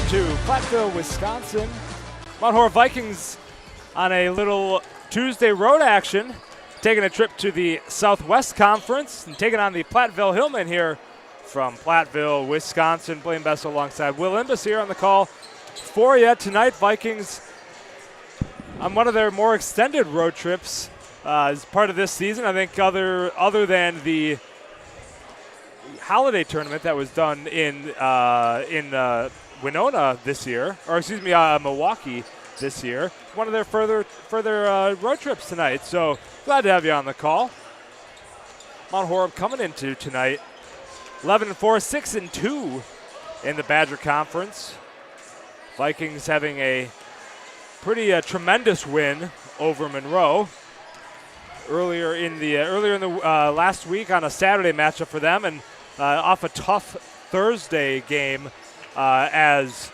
to Platteville, Wisconsin. Mount Horeb Vikings on a little Tuesday road action, taking a trip to the Southwest Conference and taking on the Platteville Hillmen here from Platteville, Wisconsin. Blaine Bessel alongside Will Imbus here on the call for you tonight. Vikings on one of their more extended road trips as part of this season. I think other than the holiday tournament that was done in Winona this year, or excuse me, Milwaukee this year. One of their further road trips tonight. So glad to have you on the call. Mount Horeb coming into tonight 11-4, 6-2 in the Badger Conference. Vikings having a pretty tremendous win over Monroe earlier in the last week on a Saturday matchup for them, and off a tough Thursday game as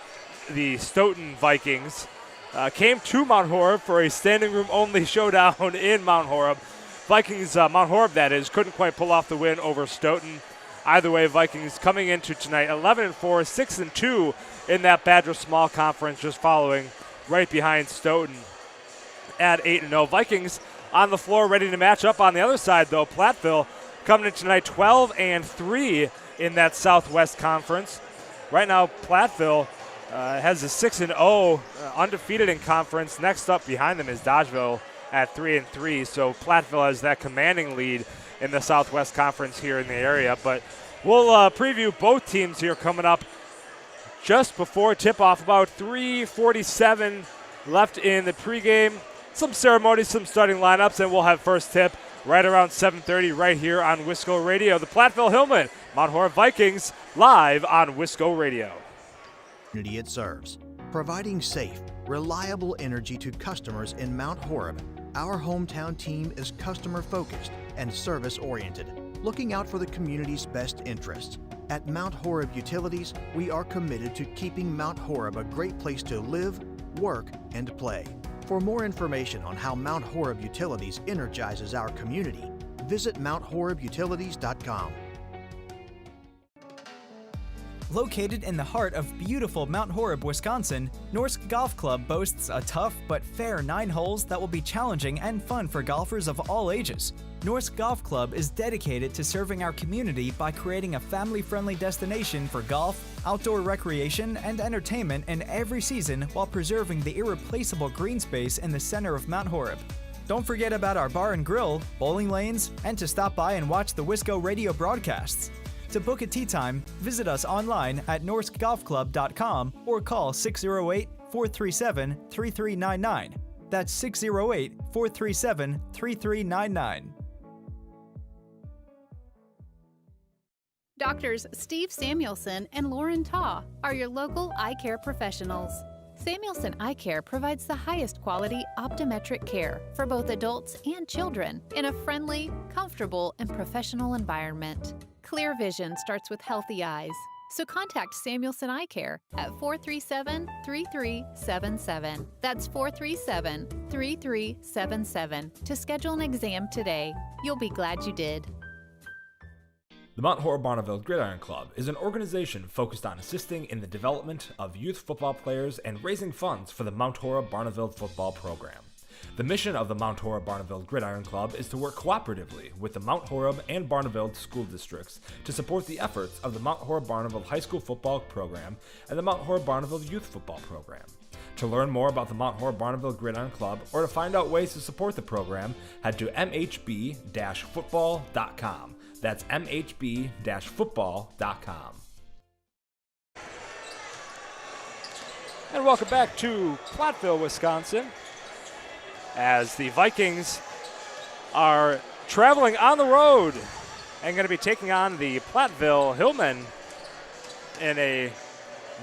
the Stoughton Vikings came to Mount Horeb for a standing room only showdown in Mount Horeb. Vikings, Mount Horeb that is, couldn't quite pull off the win over Stoughton. Either way, Vikings coming into tonight 11-4, 6-2 in that Badger Small Conference, just following right behind Stoughton at 8-0. Vikings on the floor ready to match up on the other side, though. Platteville coming in tonight 12-3 in that Southwest Conference. Right now, Platteville has a 6-0, undefeated in conference. Next up behind them is Dodgeville at 3-3. So Platteville has that commanding lead in the Southwest Conference here in the area. But we'll preview both teams here coming up just before tip-off. About 3:47 left in the pregame. Some ceremonies, some starting lineups, and we'll have first tip right around 7:30 right here on Wisco Radio. The Platteville Hillmen, Mount Horeb Vikings, live on Wisco Radio. Community it serves, providing safe, reliable energy to customers in Mount Horeb. Our hometown team is customer-focused and service-oriented, looking out for the community's best interests. At Mount Horeb Utilities, we are committed to keeping Mount Horeb a great place to live, work, and play. For more information on how Mount Horeb Utilities energizes our community, visit MountHorebUtilities.com. Located in the heart of beautiful Mount Horeb, Wisconsin, Norsk Golf Club boasts a tough but fair 9 holes that will be challenging and fun for golfers of all ages. Norsk Golf Club is dedicated to serving our community by creating a family-friendly destination for golf, outdoor recreation, and entertainment in every season while preserving the irreplaceable green space in the center of Mount Horeb. Don't forget about our bar and grill, bowling lanes, and to stop by and watch the Wisco Radio broadcasts. To book a tee time, visit us online at norskgolfclub.com or call 608-437-3399. That's 608-437-3399. Doctors Steve Samuelson and Lauren Taw are your local eye care professionals. Samuelson Eye Care provides the highest quality optometric care for both adults and children in a friendly, comfortable, and professional environment. Clear vision starts with healthy eyes, so contact Samuelson Eye Care at 437-3377. That's 437-3377 to schedule an exam today. You'll be glad you did. The Mount Horeb Bonneville Gridiron Club is an organization focused on assisting in the development of youth football players and raising funds for the Mount Horeb Bonneville football program. The mission of the Mount Horeb Bonneville Gridiron Club is to work cooperatively with the Mount Horeb and Bonneville school districts to support the efforts of the Mount Horeb Bonneville High School football program and the Mount Horeb Bonneville Youth Football program. To learn more about the Mount Horeb Bonneville Gridiron Club or to find out ways to support the program, head to mhb-football.com. That's mhb-football.com. And welcome back to Platteville, Wisconsin, as the Vikings are traveling on the road and going to be taking on the Platteville Hillmen in a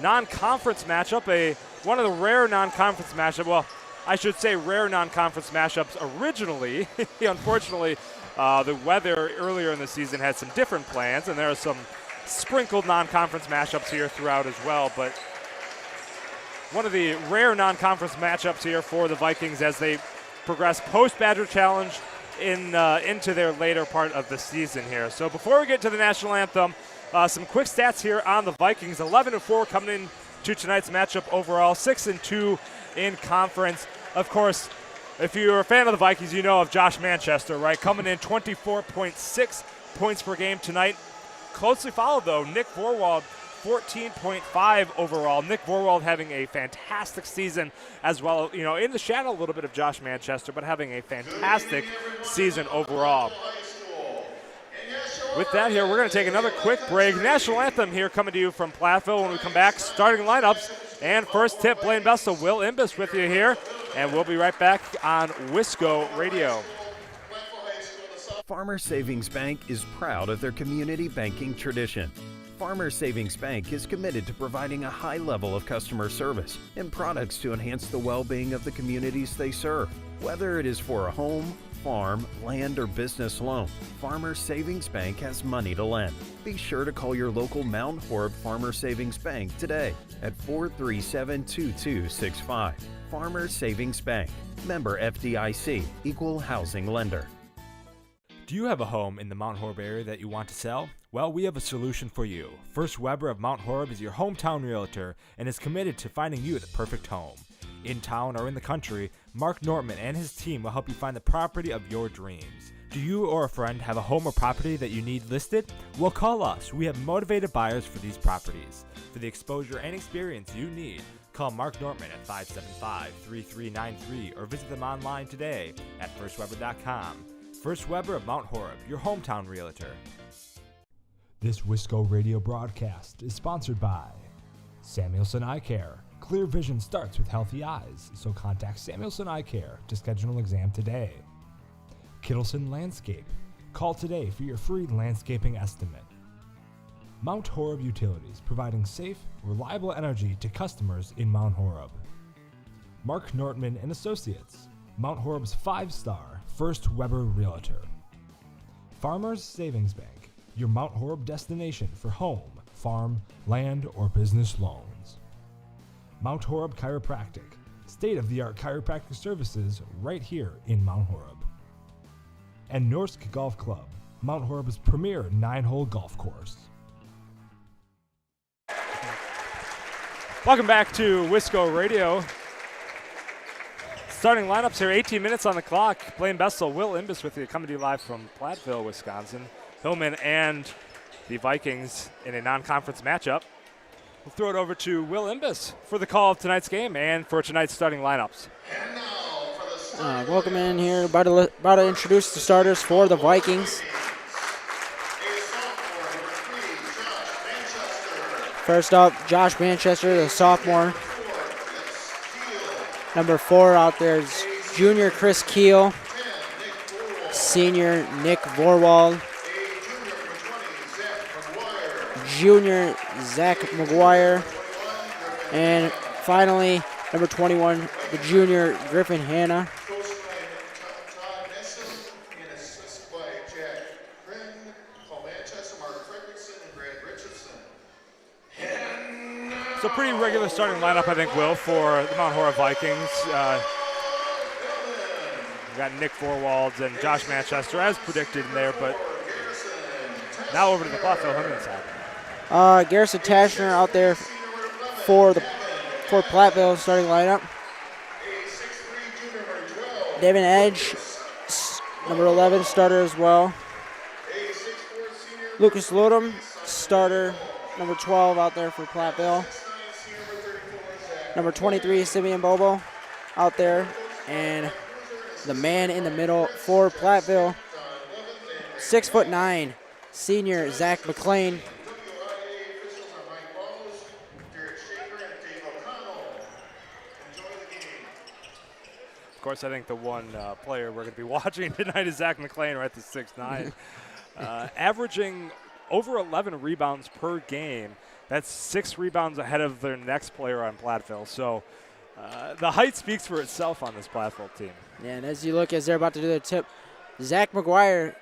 non-conference matchup, one of the rare non-conference matchups. Well, I should say rare non-conference matchups originally. Unfortunately, the weather earlier in the season had some different plans, and there are some sprinkled non-conference matchups here throughout as well. But one of the rare non-conference matchups here for the Vikings as they progress post-Badger Challenge into their later part of the season here. So before we get to the national anthem, some quick stats here on the Vikings. 11-4 coming in to tonight's matchup overall, 6-2 in conference. Of course, if you're a fan of the Vikings, you know of Josh Manchester, right? Coming in 24.6 points per game tonight. Closely followed, though, Nick Vorwald, 14.5 overall. Nick Vorwald having a fantastic season as well, you know, in the shadow a little bit of Josh Manchester, but having a fantastic season overall. With that here, we're going to take another quick break. National Anthem here coming to you from Platteville. When we come back, starting lineups. And first tip, Blaine Bessel, Will Imbus with you here. And we'll be right back on Wisco Radio. Farmers Savings Bank is proud of their community banking tradition. Farmers Savings Bank is committed to providing a high level of customer service and products to enhance the well-being of the communities they serve. Whether it is for a home, farm, land, or business loan, Farmers Savings Bank has money to lend. Be sure to call your local Mount Horeb Farmers Savings Bank today at 437-2265. Farmers Savings Bank, member FDIC, equal housing lender. Do you have a home in the Mount Horeb area that you want to sell? Well, we have a solution for you. First Weber of Mount Horeb is your hometown realtor and is committed to finding you the perfect home. In town or in the country, Mark Nortman and his team will help you find the property of your dreams. Do you or a friend have a home or property that you need listed? Well, call us. We have motivated buyers for these properties. For the exposure and experience you need, call Mark Nortman at 575-3393 or visit them online today at firstweber.com. First Weber of Mount Horeb, your hometown realtor. This Wisco Radio broadcast is sponsored by Samuelson Eye Care. Clear vision starts with healthy eyes, so contact Samuelson Eye Care to schedule an exam today. Kittleson Landscape. Call today for your free landscaping estimate. Mount Horeb Utilities, providing safe, reliable energy to customers in Mount Horeb. Mark Nortman and Associates, Mount Horeb's 5-star First Weber Realtor. Farmers Savings Bank, your Mount Horeb destination for home, farm, land, or business loans. Mount Horeb Chiropractic, state-of-the-art chiropractic services right here in Mount Horeb. And Norsk Golf Club, Mount Horeb's premier 9-hole golf course. Welcome back to Wisco Radio. Starting lineups here, 18 minutes on the clock. Blaine Bessel, Will Imbus with you, coming to you live from Platteville, Wisconsin. Hillman and the Vikings in a non-conference matchup. We'll throw it over to Will Imbus for the call of tonight's game and for tonight's starting lineups. Welcome in here. About to introduce the starters for the Vikings. First up, Josh Manchester, the sophomore. Number 4 out there is junior Chris Keel. Senior Nick Vorwald. Junior Zach McGuire. And finally, number 21, the junior Griffin Hanna. So pretty regular starting lineup, I think, Will, for the Mount Horeb Vikings. We've got Nick Vorwald and Josh Manchester as predicted in there, but now over to the Platteville Hunting side. Garrison Tashner out there for Platteville starting lineup. David Edge, number 11, starter as well. Lucas Ludum, starter, number 12 out there for Platteville. Number 23, Simeon Bobo out there. And the man in the middle for Platteville, 6'9", senior Zach McLean. Of course, I think the one player we're going to be watching tonight is Zach McLean, right, the 6'9", averaging over 11 rebounds per game. That's 6 rebounds ahead of their next player on Platteville. So the height speaks for itself on this Platteville team. Yeah, and as you look, as they're about to do their tip, Zach McGuire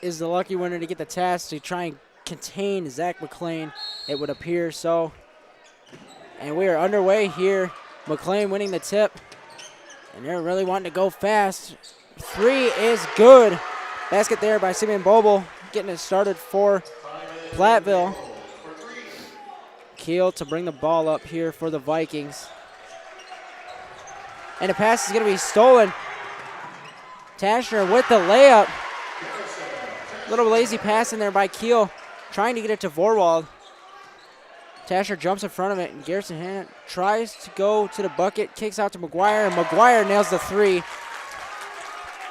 is the lucky winner to get the task to try and contain Zach McLean, it would appear so. And we are underway here. McLean winning the tip. And they're really wanting to go fast. 3 is good. Basket there by Simeon Bobo, getting it started for Platteville. Keel to bring the ball up here for the Vikings. And the pass is going to be stolen. Tashner with the layup. Little lazy pass in there by Keel, trying to get it to Vorwald. Tashner jumps in front of it, and Garrison Hanna tries to go to the bucket, kicks out to McGuire, and McGuire nails the three.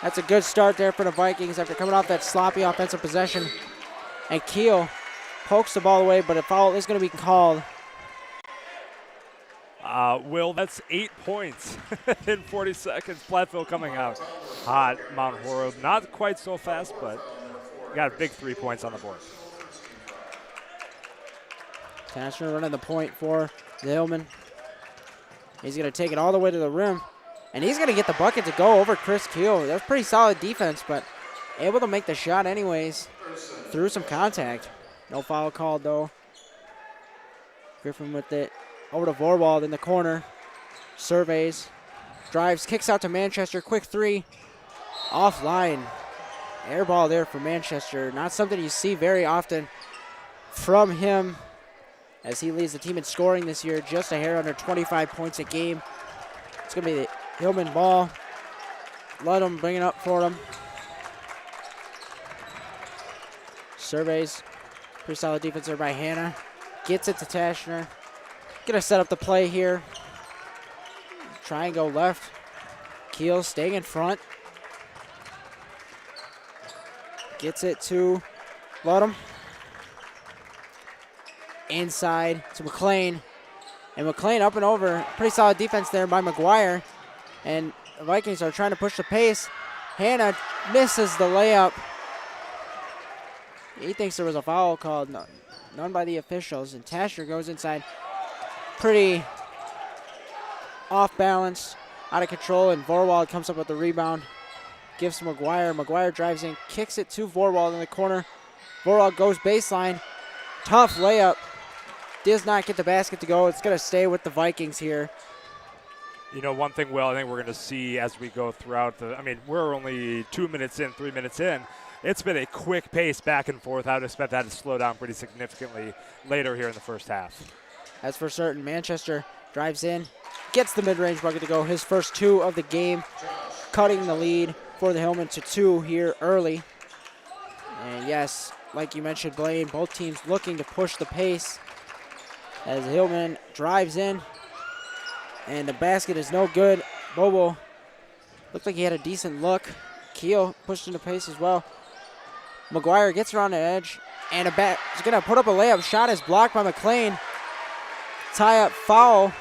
That's a good start there for the Vikings after coming off that sloppy offensive possession. And Keel pokes the ball away, but a foul is going to be called. Will, that's 8 points in 40 seconds. Platteville coming out hot. Mount Horeb, not quite so fast, but got a big 3 points on the board. Tashner running the point for the Hillman. He's going to take it all the way to the rim, and he's going to get the bucket to go over Chris Keel. That's pretty solid defense, but able to make the shot anyways through some contact. No foul called, though. Griffin with it. Over to Vorwald in the corner. Surveys. Drives. Kicks out to Manchester. Quick three. Offline. Air ball there for Manchester. Not something you see very often from him as he leads the team in scoring this year. Just a hair under 25 points a game. It's going to be the Hillman ball. Let him bring it up for him. Surveys. Pretty solid defense there by Hanna. Gets it to Tashner. Gonna set up the play here. Try and go left. Keel staying in front. Gets it to Ludham. Inside to McLean. And McLean up and over. Pretty solid defense there by McGuire. And the Vikings are trying to push the pace. Hanna misses the layup. He thinks there was a foul called. None by the officials. And Tashner goes inside. Pretty off balance, out of control, and Vorwald comes up with the rebound. Gives to McGuire. McGuire drives in, kicks it to Vorwald in the corner. Vorwald goes baseline. Tough layup. Does not get the basket to go. It's going to stay with the Vikings here. You know, one thing, Will, I think we're going to see as we go throughout we're only 2 minutes in, 3 minutes in. It's been a quick pace back and forth. I would expect that to slow down pretty significantly later here in the first half. That's for certain. Manchester drives in, gets the mid-range bucket to go. His first two of the game, cutting the lead for the Hillman to 2 here early. And yes, like you mentioned, Blaine, both teams looking to push the pace as Hillman drives in. And the basket is no good. Bobo looked like he had a decent look. Keel pushed into pace as well. McGuire gets around the edge, and he's going to put up a layup. Shot is blocked by McLean. Tie-up foul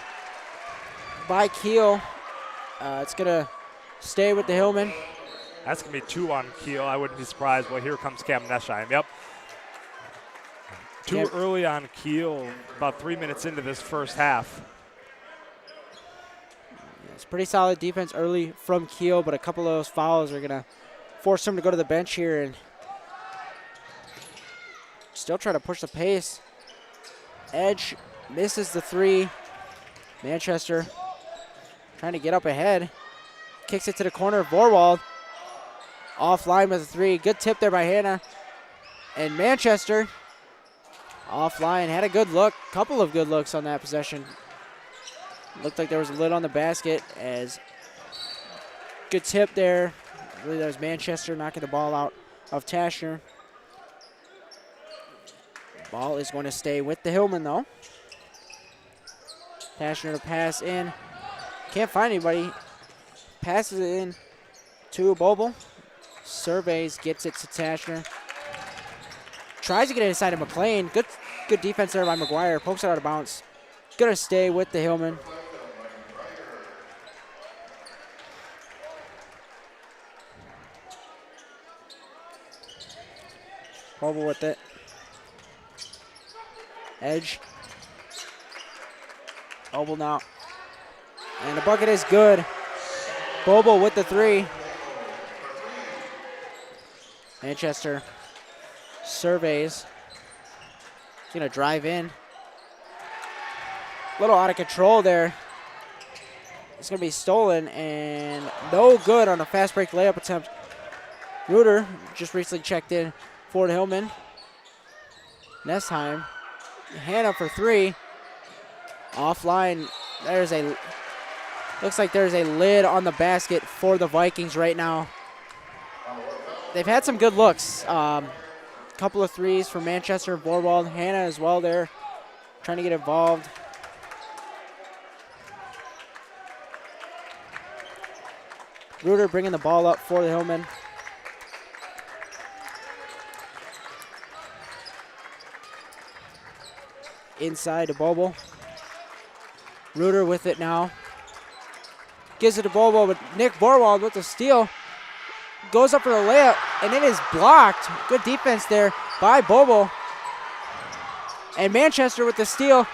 by Keel. It's going to stay with the Hillman. That's going to be 2 on Keel. I wouldn't be surprised. Well, here comes Cam Nesheim. Yep. Too early on Keel, about 3 minutes into this first half. It's pretty solid defense early from Keel, but a couple of those fouls are going to force him to go to the bench here and still try to push the pace. Edge misses the three. Manchester trying to get up ahead. Kicks it to the corner. Vorwald offline with a three. Good tip there by Hanna. And Manchester offline. Had a good look. Couple of good looks on that possession. Looked like there was a lid on the basket as good tip there. Really, that was Manchester knocking the ball out of Tashner. Ball is going to stay with the Hillman, though. Tashner to pass in. Can't find anybody. Passes it in to Boble. Surveys, gets it to Tashner. Tries to get it inside of McLean. Good defense there by McGuire. Pokes it out of bounds. Going to stay with the Hillman. Boble with it. Edge. Boble now. And the bucket is good. Boble with the three. Manchester surveys. He's going to drive in. A little out of control there. It's going to be stolen and no good on a fast break layup attempt. Reuter just recently checked in for the Hillman. Nesheim. Hanna for three. Offline, looks like there's a lid on the basket for the Vikings right now. They've had some good looks. Couple of threes for Manchester, Borwald, Hannah as well there, trying to get involved. Reuter bringing the ball up for the Hillmen. Inside to Bobo. Reuter with it now. Gives it to Bobo, but Nick Borwald with the steal. Goes up for the layup, and it is blocked. Good defense there by Bobo. And Manchester with the steal.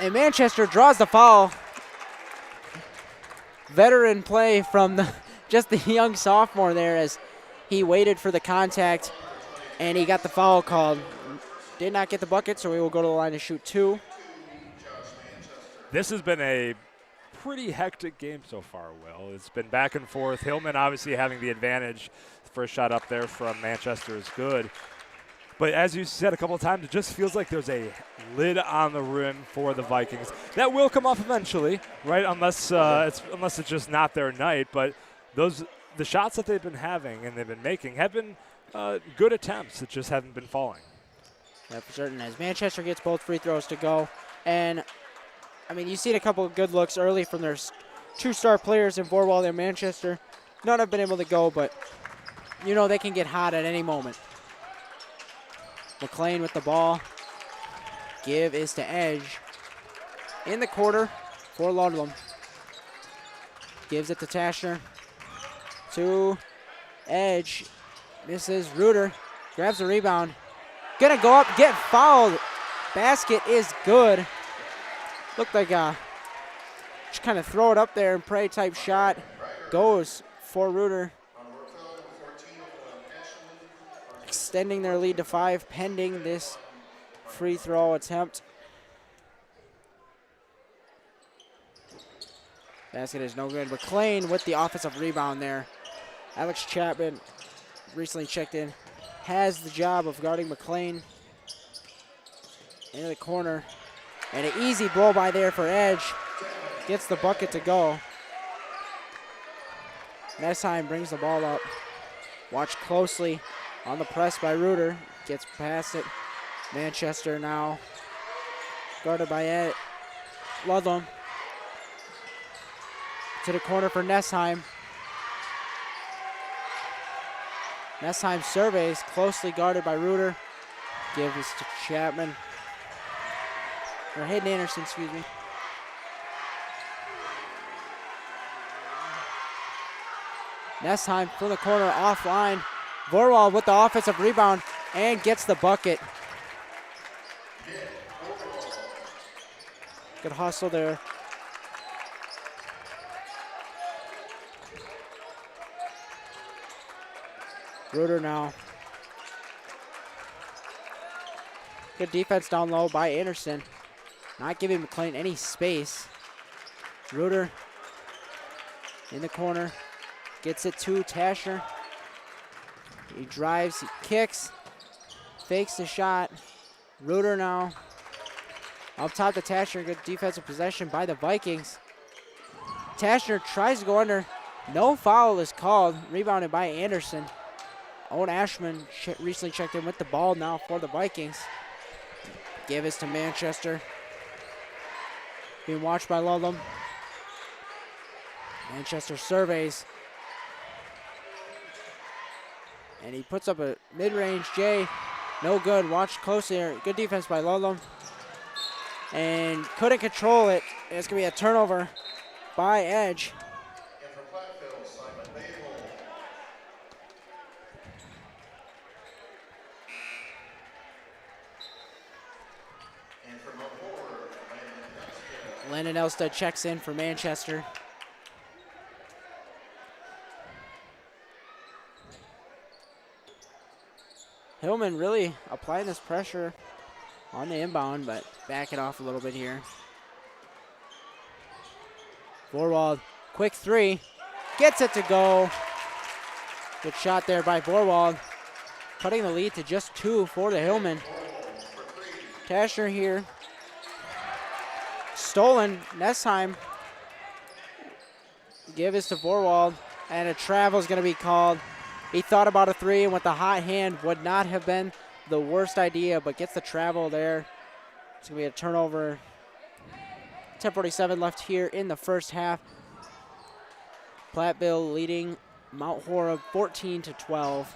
And Manchester draws the foul. Veteran play from just the young sophomore there as he waited for the contact, and he got the foul called. Did not get the bucket, so he will go to the line to shoot 2. This has been a pretty hectic game so far, Will. It's been back and forth. Hillman obviously having the advantage. The first shot up there from Manchester is good. But as you said a couple of times, it just feels like there's a lid on the rim for the Vikings. That will come off eventually, right? Unless it's just not their night. But the shots that they've been having and they've been making have been good attempts that just haven't been falling. Yeah, for certain. As Manchester gets both free throws to go. And, I mean, you've seen a couple of good looks early from their 2-star players in Borwald and Manchester. None have been able to go, but you know they can get hot at any moment. McLean with the ball. Give is to Edge. In the quarter for Ludlam. Gives it to Tashner. To Edge. Misses. Reuter grabs the rebound. Gonna go up, get fouled. Basket is good. Looked like just kind of throw it up there and pray type shot. Goes for Reuter. Extending their lead to 5 pending this free throw attempt. Basket is no good. McLean with the offensive rebound there. Alex Chapman recently checked in. Has the job of guarding McLean. Into the corner. And an easy blow by there for Edge. Gets the bucket to go. Nessheim brings the ball up. Watch closely on the press by Reuter. Gets past it. Manchester now guarded by Ludlam. To the corner for Nessheim. Nessheim surveys, closely guarded by Reuter. Gives to Chapman. Or Hayden Anderson, excuse me. Nessheim from the corner, offline. Vorwald with the offensive rebound and gets the bucket. Good hustle there. Reuter now. Good defense down low by Anderson. Not giving McLean any space. Reuter in the corner. Gets it to Tasher. He drives, he kicks, fakes the shot. Reuter now. Up top to Tasher. Good defensive possession by the Vikings. Tasher tries to go under. No foul is called. Rebounded by Anderson. Owen Ashman recently checked in with the ball now for the Vikings. Give us to Manchester. Being watched by Ludlam. Manchester surveys. And he puts up a mid-range J. No good. Watch closely here. Good defense by Ludlam. And couldn't control it. And it's going to be a turnover by Edge. Landon Elstead checks in for Manchester. Hillman really applying this pressure on the inbound, but back it off a little bit here. Vorwald, quick three, gets it to go. Good shot there by Vorwald, cutting the lead to just 2 for the Hillman. Tasher here stolen. Nestheim. Give is to Vorwald, and a travel is going to be called. He thought about a three, and with the hot hand would not have been the worst idea, but gets the travel there. It's going to be a turnover. 10:47 left here in the first half. Platteville leading Mount Horeb 14-12.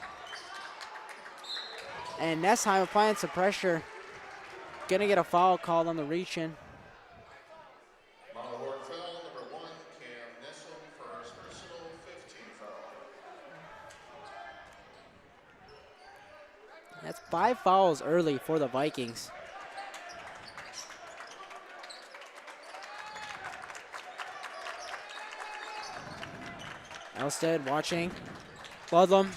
And Nestheim applying some pressure. Going to get a foul called on the reach-in. That's 5 fouls early for the Vikings. Elstead watching. Ludlam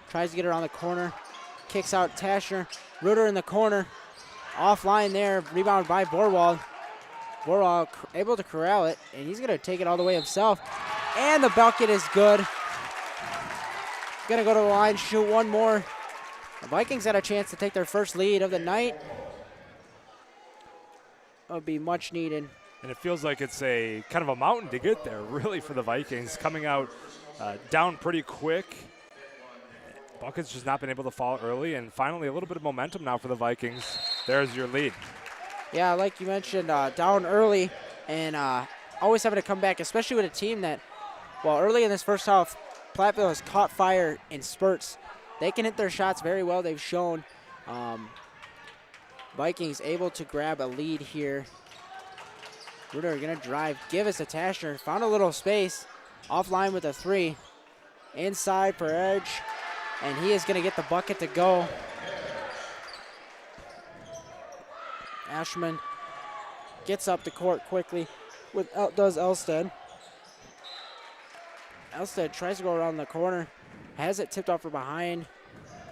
tries to get around the corner. Kicks out Tasher. Reuter in the corner. Offline there. Rebound by Vorwald. Vorwald able to corral it, and he's going to take it all the way himself. And the bucket is good. Going to go to the line, shoot one more. The Vikings had a chance to take their first lead of the night. That would be much needed. And it feels like it's a kind of a mountain to get there, really, for the Vikings. Coming out down pretty quick. Bucket's just not been able to fall early, and finally a little bit of momentum now for the Vikings. There's your lead. Yeah, like you mentioned, down early and always having to come back, especially with a team that, well, early in this first half, Platteville has caught fire in spurts. They can hit their shots very well, they've shown. Vikings able to grab a lead here. Reuter going to drive, give us a Tasher. Found a little space, offline with a three. Inside for Edge, and he is going to get the bucket to go. Ashman gets up the court quickly, does Elstead. Elstead tries to go around the corner, has it tipped off from behind.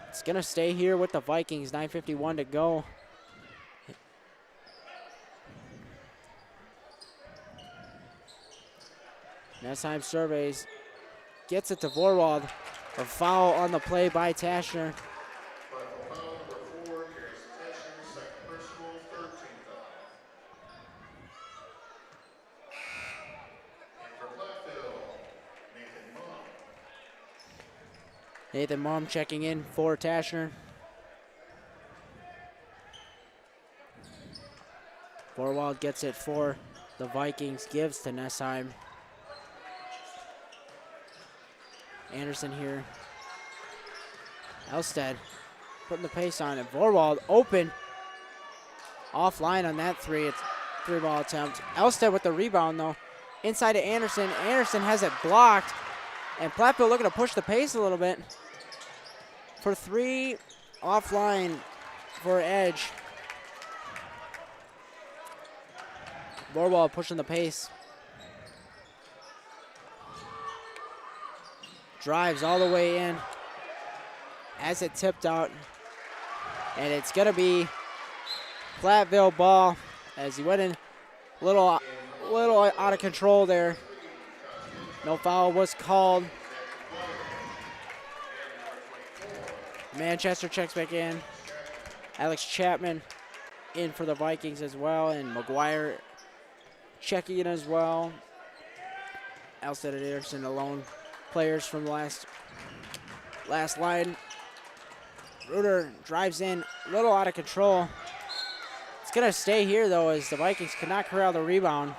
It's going to stay here with the Vikings, 9:51 to go. Nestheim surveys, gets it to Vorwald. A foul on the play by Tasher. Nathan Mom checking in for Tasher. Vorwald gets it for the Vikings, gives to Nestheim. Anderson here. Elstead putting the pace on it. Vorwald open. Offline on that three. It's 3-ball attempt. Elstead with the rebound though. Inside to Anderson. Anderson has it blocked. And Platteville looking to push the pace a little bit. For three, offline for Edge. Vorwald pushing the pace. Drives all the way in. Has it tipped out. And it's going to be Platteville ball as he went in a little out of control there. No foul was called. Manchester checks back in. Alex Chapman in for the Vikings as well, and McGuire checking in as well. Elstead and Anderson alone players from the last line. Reuter drives in, a little out of control. It's going to stay here though, as the Vikings cannot corral the rebound.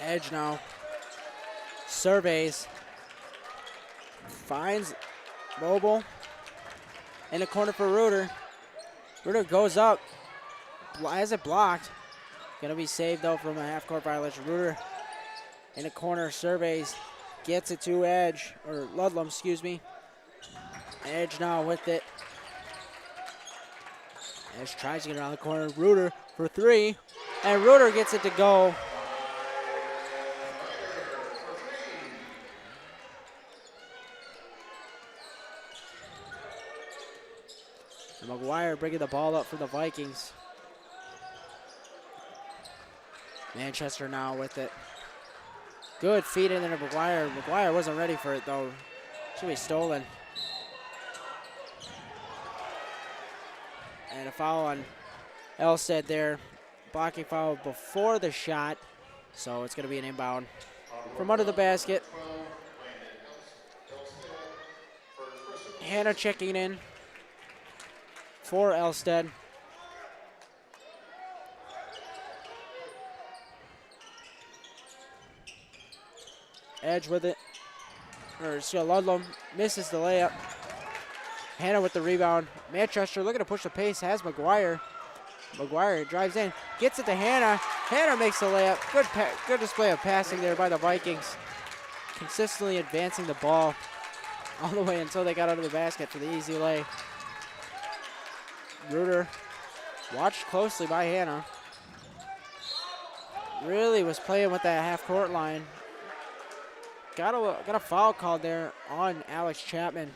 Edge now surveys, finds Mobile in the corner for Reuter. Reuter goes up, has it blocked. Gonna be saved though from a half-court violation. Reuter in the corner surveys, gets it to Edge, or Ludlam, excuse me. Edge now with it. Edge tries to get around the corner. Reuter for three, and Reuter gets it to go. McGuire bringing the ball up for the Vikings. Manchester now with it. Good feed in there to McGuire. McGuire wasn't ready for it though. Should be stolen. And a foul on Elstead there. Blocking foul before the shot. So it's going to be an inbound from under the basket. Hannah checking in for Elstead. Edge with it. Ludlow misses the layup. Hannah with the rebound. Manchester looking to push the pace. Has McGuire. McGuire drives in. Gets it to Hannah. Hannah makes the layup. Good display of passing there by the Vikings. Consistently advancing the ball all the way until they got under the basket for the easy lay. Reuter watched closely by Hannah. Really was playing with that half-court line. Got a foul called there on Alex Chapman.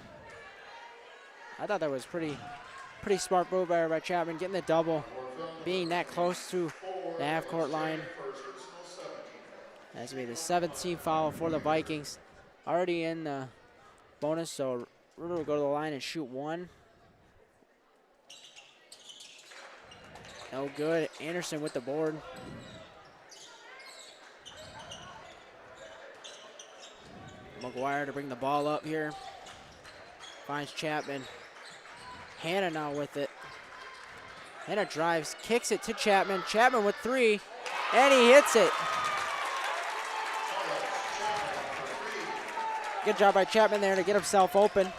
I thought that was pretty smart move by Chapman, getting the double, being that close to the half-court line. That's going to be the 17th foul for the Vikings. Already in the bonus, so Reuter will go to the line and shoot one. No good. Anderson with the board. McGuire to bring the ball up here. Finds Chapman. Hannah now with it. Hannah drives, kicks it to Chapman. Chapman with three, and he hits it. Good job by Chapman there to get himself open.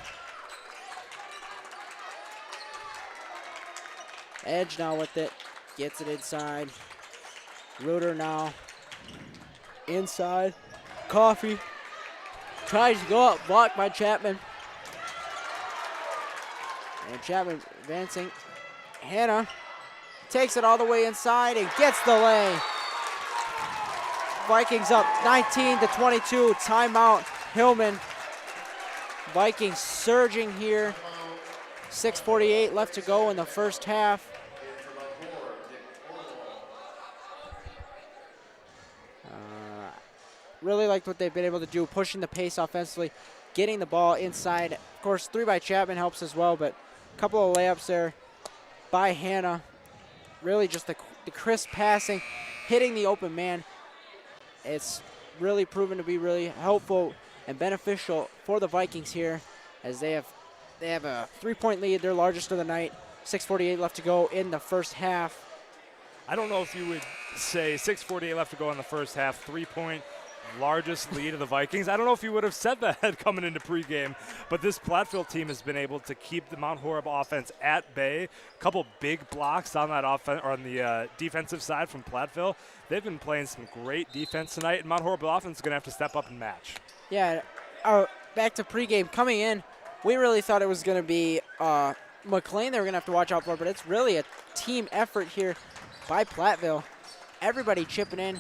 Edge now with it. Gets it inside. Reuter now. Inside. Coffee. Tries to go up. Blocked by Chapman. And Chapman advancing. Hannah takes it all the way inside and gets the lay. Vikings up 19-22. Timeout. Hillman. Vikings surging here. 6:48 left to go in the first half. Really liked what they've been able to do, pushing the pace offensively, getting the ball inside. Of course, three by Chapman helps as well, but a couple of layups there by Hannah. Really just the crisp passing, hitting the open man. It's really proven to be really helpful and beneficial for the Vikings here, as they have a 3-point lead, their largest of the night. 6:48 left to go in the first half. I don't know if you would say 6:48 left to go in the first half, 3-point largest lead of the Vikings. I don't know if you would have said that coming into pregame, but this Platteville team has been able to keep the Mount Horeb offense at bay. A couple big blocks on that offense, or on the defensive side from Platteville. They've been playing some great defense tonight, and Mount Horeb offense is going to have to step up and match. Yeah, back to pregame. Coming in, we really thought it was going to be McLean they were going to have to watch out for, but it's really a team effort here by Platteville. Everybody chipping in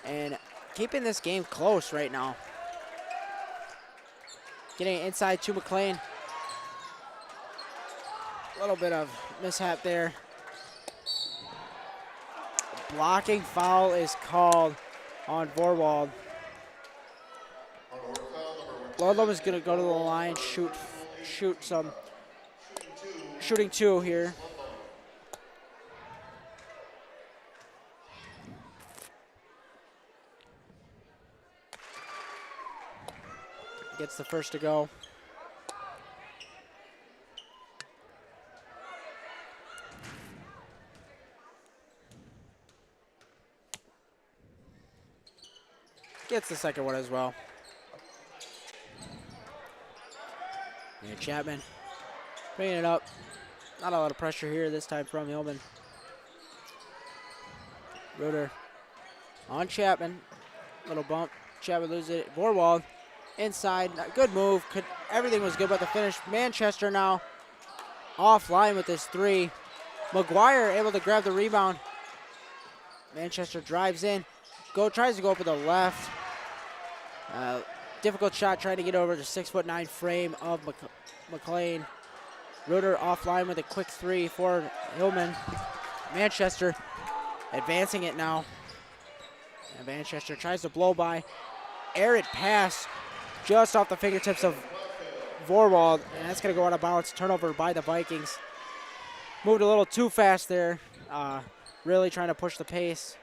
and keeping this game close right now. Getting it inside to McLean. A little bit of mishap there. Blocking foul is called on Vorwald. Ludlow is going to go to the line, shooting two here. Gets the first to go. Gets the second one as well. And Chapman bringing it up. Not a lot of pressure here this time from Hillman. Reuter on Chapman. Little bump. Chapman loses it. Vorwald inside. Good move. Everything was good about the finish. Manchester now offline with this three. McGuire able to grab the rebound. Manchester drives in. Tries to go up with the left. Difficult shot trying to get over the 6'9" frame of McLean. Reuter offline with a quick three for Hillman. Manchester advancing it now. And Manchester tries to blow by. Errant pass just off the fingertips of Vorwald, and that's going to go out of bounds. Turnover by the Vikings. Moved a little too fast there. Really trying to push the pace.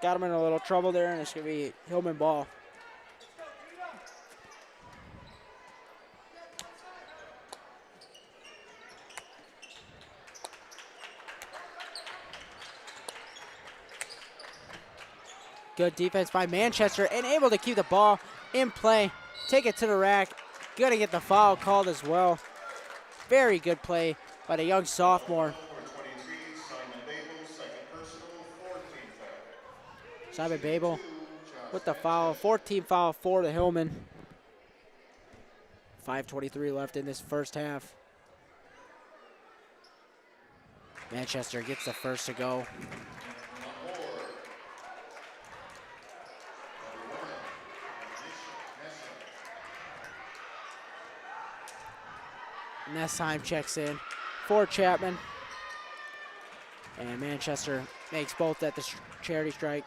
Got him in a little trouble there, and it's going to be Hillman ball. Good defense by Manchester and able to keep the ball in play. Take it to the rack. Gonna get the foul called as well. Very good play by the young sophomore. Simon Babel with the foul. 14 foul for the Hillman. 5:23 left in this first half. Manchester gets the first to go. Nessheim checks in for Chapman. And Manchester makes both at the charity strike.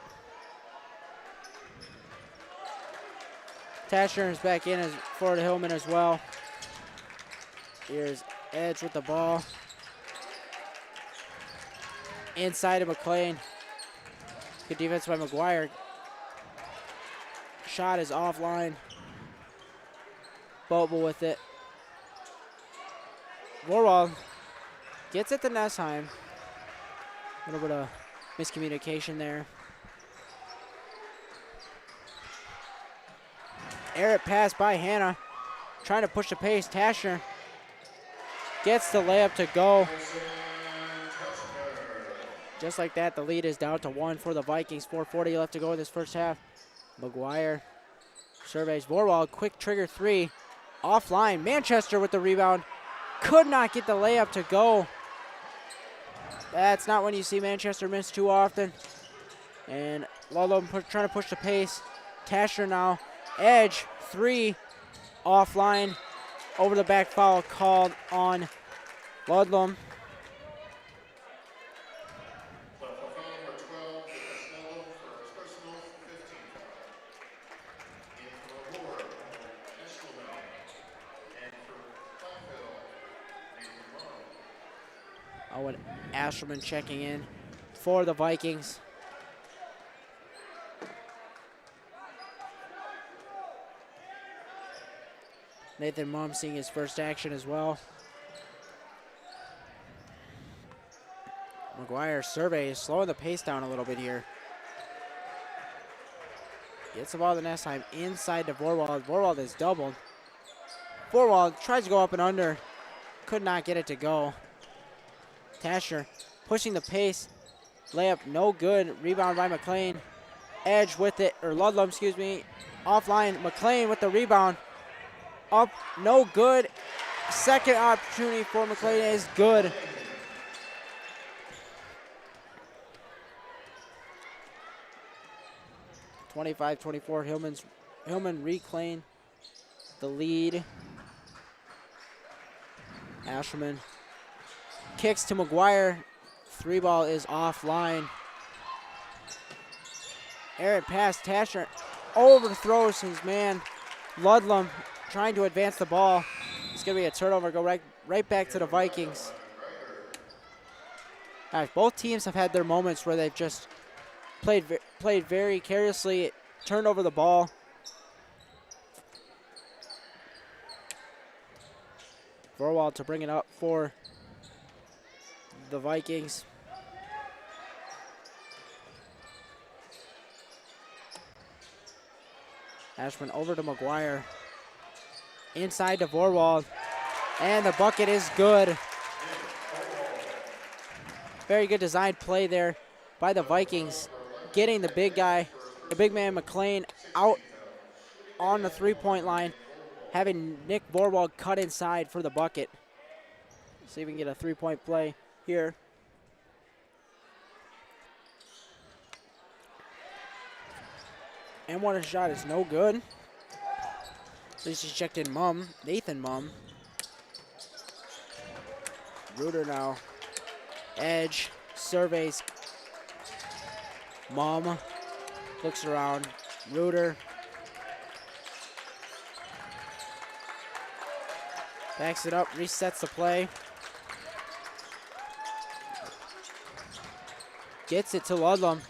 Tasher is back in for the Hillman as well. Here's Edge with the ball. Inside of McLean. Good defense by McGuire. Shot is offline. Bobo with it. Vorwald gets it to Nessheim. A little bit of miscommunication there. Errant pass by Hanna. Trying to push the pace. Tashner gets the layup to go. Just like that, the lead is down to 1 for the Vikings. 4:40 left to go in this first half. McGuire surveys Vorwald. Quick trigger three. Offline. Manchester with the rebound. Could not get the layup to go. That's not when you see Manchester miss too often. And Ludlam trying to push the pace. Tasher now. Edge, three. Offline. Over the back foul called on Ludlam. Owen Asherman checking in for the Vikings. Nathan Mum seeing his first action as well. McGuire survey is slowing the pace down a little bit here. Gets the ball to Nessheim inside to Vorwald. Vorwald is doubled. Vorwald tries to go up and under. Could not get it to go. Tasher pushing the pace. Layup no good. Rebound by McLean. Edge with it, or Ludlam, excuse me. Offline, McLean with the rebound. Up, no good. Second opportunity for McLean is good. (25-24) Hillman reclaim the lead. Asherman kicks to McGuire. Three ball is offline. Errant pass. Tasher overthrows his man. Ludlam trying to advance the ball. It's going to be a turnover. Go right back to the Vikings. All right, both teams have had their moments where they've just played very carelessly, turned over the ball. Vorwald to bring it up for the Vikings. Ashman over to McGuire. Inside to Vorwald. And the bucket is good. Very good design play there by the Vikings. Getting the big man McLean out on the three-point line. Having Nick Vorwald cut inside for the bucket. See if we can get a three-point play here. And one shot is no good. At least he checked in Nathan Mum. Reuter now. Edge surveys Mum. Looks around. Reuter. Backs it up, resets the play. Gets it to Ludlam.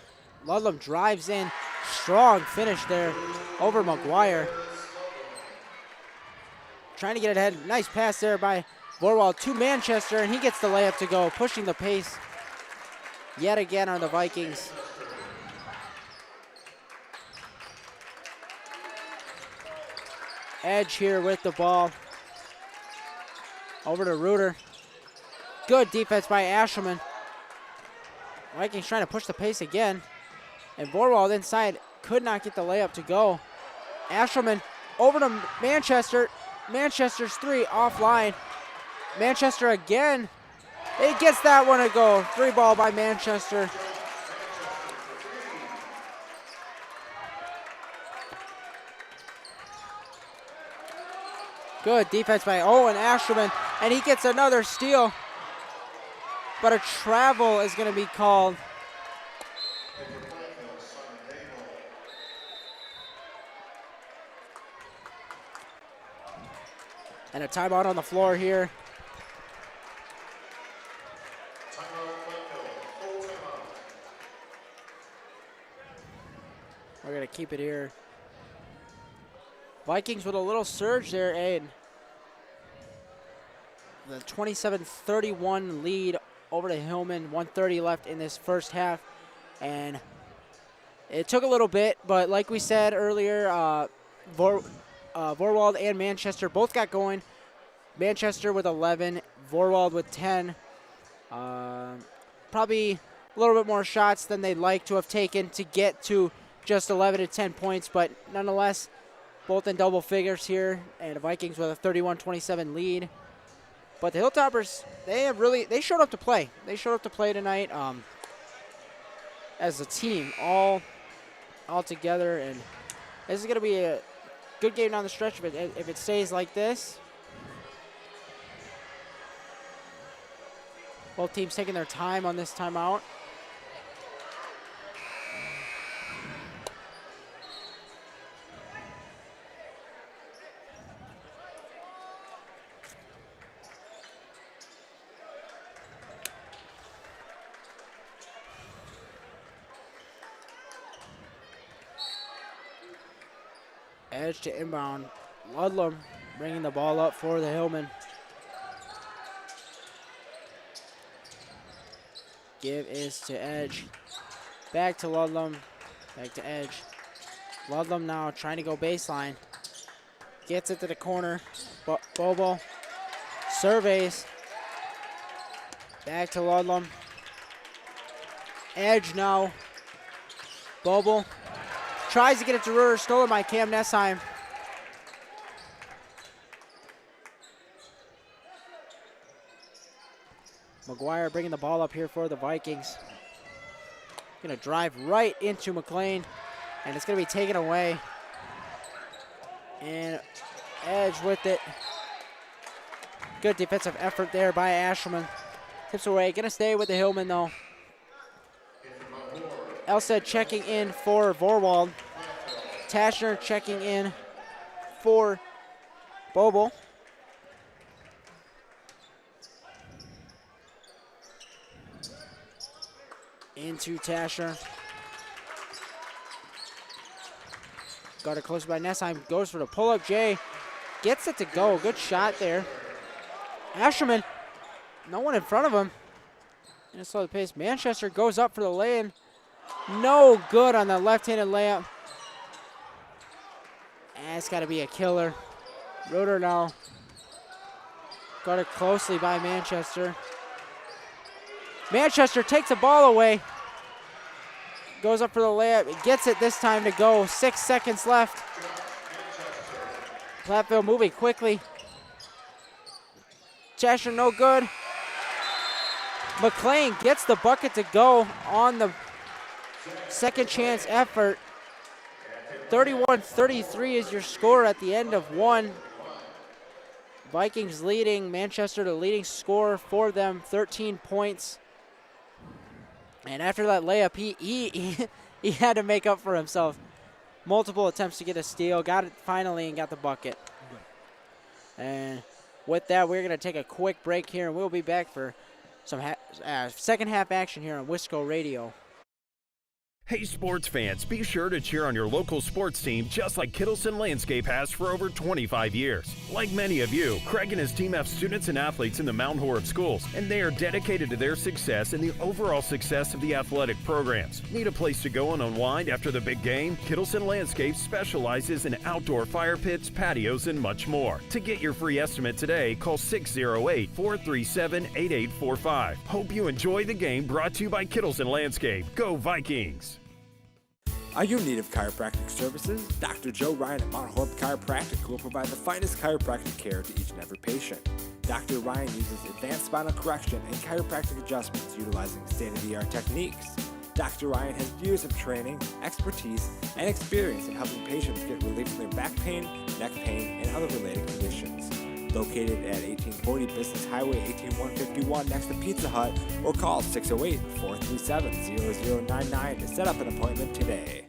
Ludlam drives in. Strong finish there over McGuire. Trying to get it ahead. Nice pass there by Vorwald to Manchester, and he gets the layup to go, pushing the pace yet again on the Vikings. Edge here with the ball. Over to Reuter. Good defense by Asherman. Vikings trying to push the pace again. And Vorwald inside could not get the layup to go. Asherman over to Manchester. Manchester's three offline. Manchester again. It gets that one to go. Free ball by Manchester. Good defense by Owen Asherman, and he gets another steal. But a travel is going to be called. And a timeout on the floor here. We're going to keep it here. Vikings with a little surge there, Aiden. The 27-31 lead over to Hillman. 1:30 left in this first half. And it took a little bit, but like we said earlier, Vorwald and Manchester both got going. Manchester with 11, Vorwald with 10. Probably a little bit more shots than they'd like to have taken to get to just 11 to 10 points, but nonetheless, both in double figures here, and the Vikings with a 31-27 lead. But the Hilltoppers, they showed up to play. They showed up to play tonight as a team, all together, and this is going to be a good game down the stretch if it stays like this. Both teams taking their time on this timeout. Edge to inbound. Ludlam bringing the ball up for the Hillman. Give is to Edge. Back to Ludlam. Back to Edge. Ludlam now trying to go baseline. Gets it to the corner. Bobo surveys. Back to Ludlam. Edge now. Bobo tries to get it to Ruhr, stolen by Cam Nessheim. McGuire bringing the ball up here for the Vikings. Gonna drive right into McLean, and it's gonna be taken away. And Edge with it. Good defensive effort there by Asherman. Tips away, gonna stay with the Hillman though. Elstead checking in for Vorwald. Tashner checking in for Bobo. Into Tashner. Got it close by Nessheim. Goes for the pull-up. Jay gets it to go. Good shot there. Asherman, no one in front of him. And slow the pace. Manchester goes up for the lay-in. No good on the left-handed layup. And it's got to be a killer. Reuter now. Got it closely by Manchester. Manchester takes the ball away. Goes up for the layup. It gets it this time to go. 6 seconds left. Platteville moving quickly. Cheshire no good. McLean gets the bucket to go on the second chance effort. 31-33 is your score at the end of one. Vikings leading. Manchester the leading scorer for them, 13 points. And after that layup, he had to make up for himself. Multiple attempts to get a steal, got it finally and got the bucket. And with that, we're going to take a quick break here, and we'll be back for some second half action here on Wisco Radio. Hey sports fans, be sure to cheer on your local sports team just like Kittleson Landscape has for over 25 years. Like many of you, Craig and his team have students and athletes in the Mount Horeb schools, and they are dedicated to their success and the overall success of the athletic programs. Need a place to go and unwind after the big game? Kittleson Landscape specializes in outdoor fire pits, patios, and much more. To get your free estimate today, call 608-437-8845. Hope you enjoy the game, brought to you by Kittleson Landscape. Go Vikings! Are you in need of chiropractic services? Dr. Joe Ryan at Mount Horeb Chiropractic will provide the finest chiropractic care to each and every patient. Dr. Ryan uses advanced spinal correction and chiropractic adjustments utilizing state-of-the-art techniques. Dr. Ryan has years of training, expertise, and experience in helping patients get relief from their back pain, neck pain, and other related conditions. Located at 1840 Business Highway 18151 next to Pizza Hut, or call 608-437-0099 to set up an appointment today.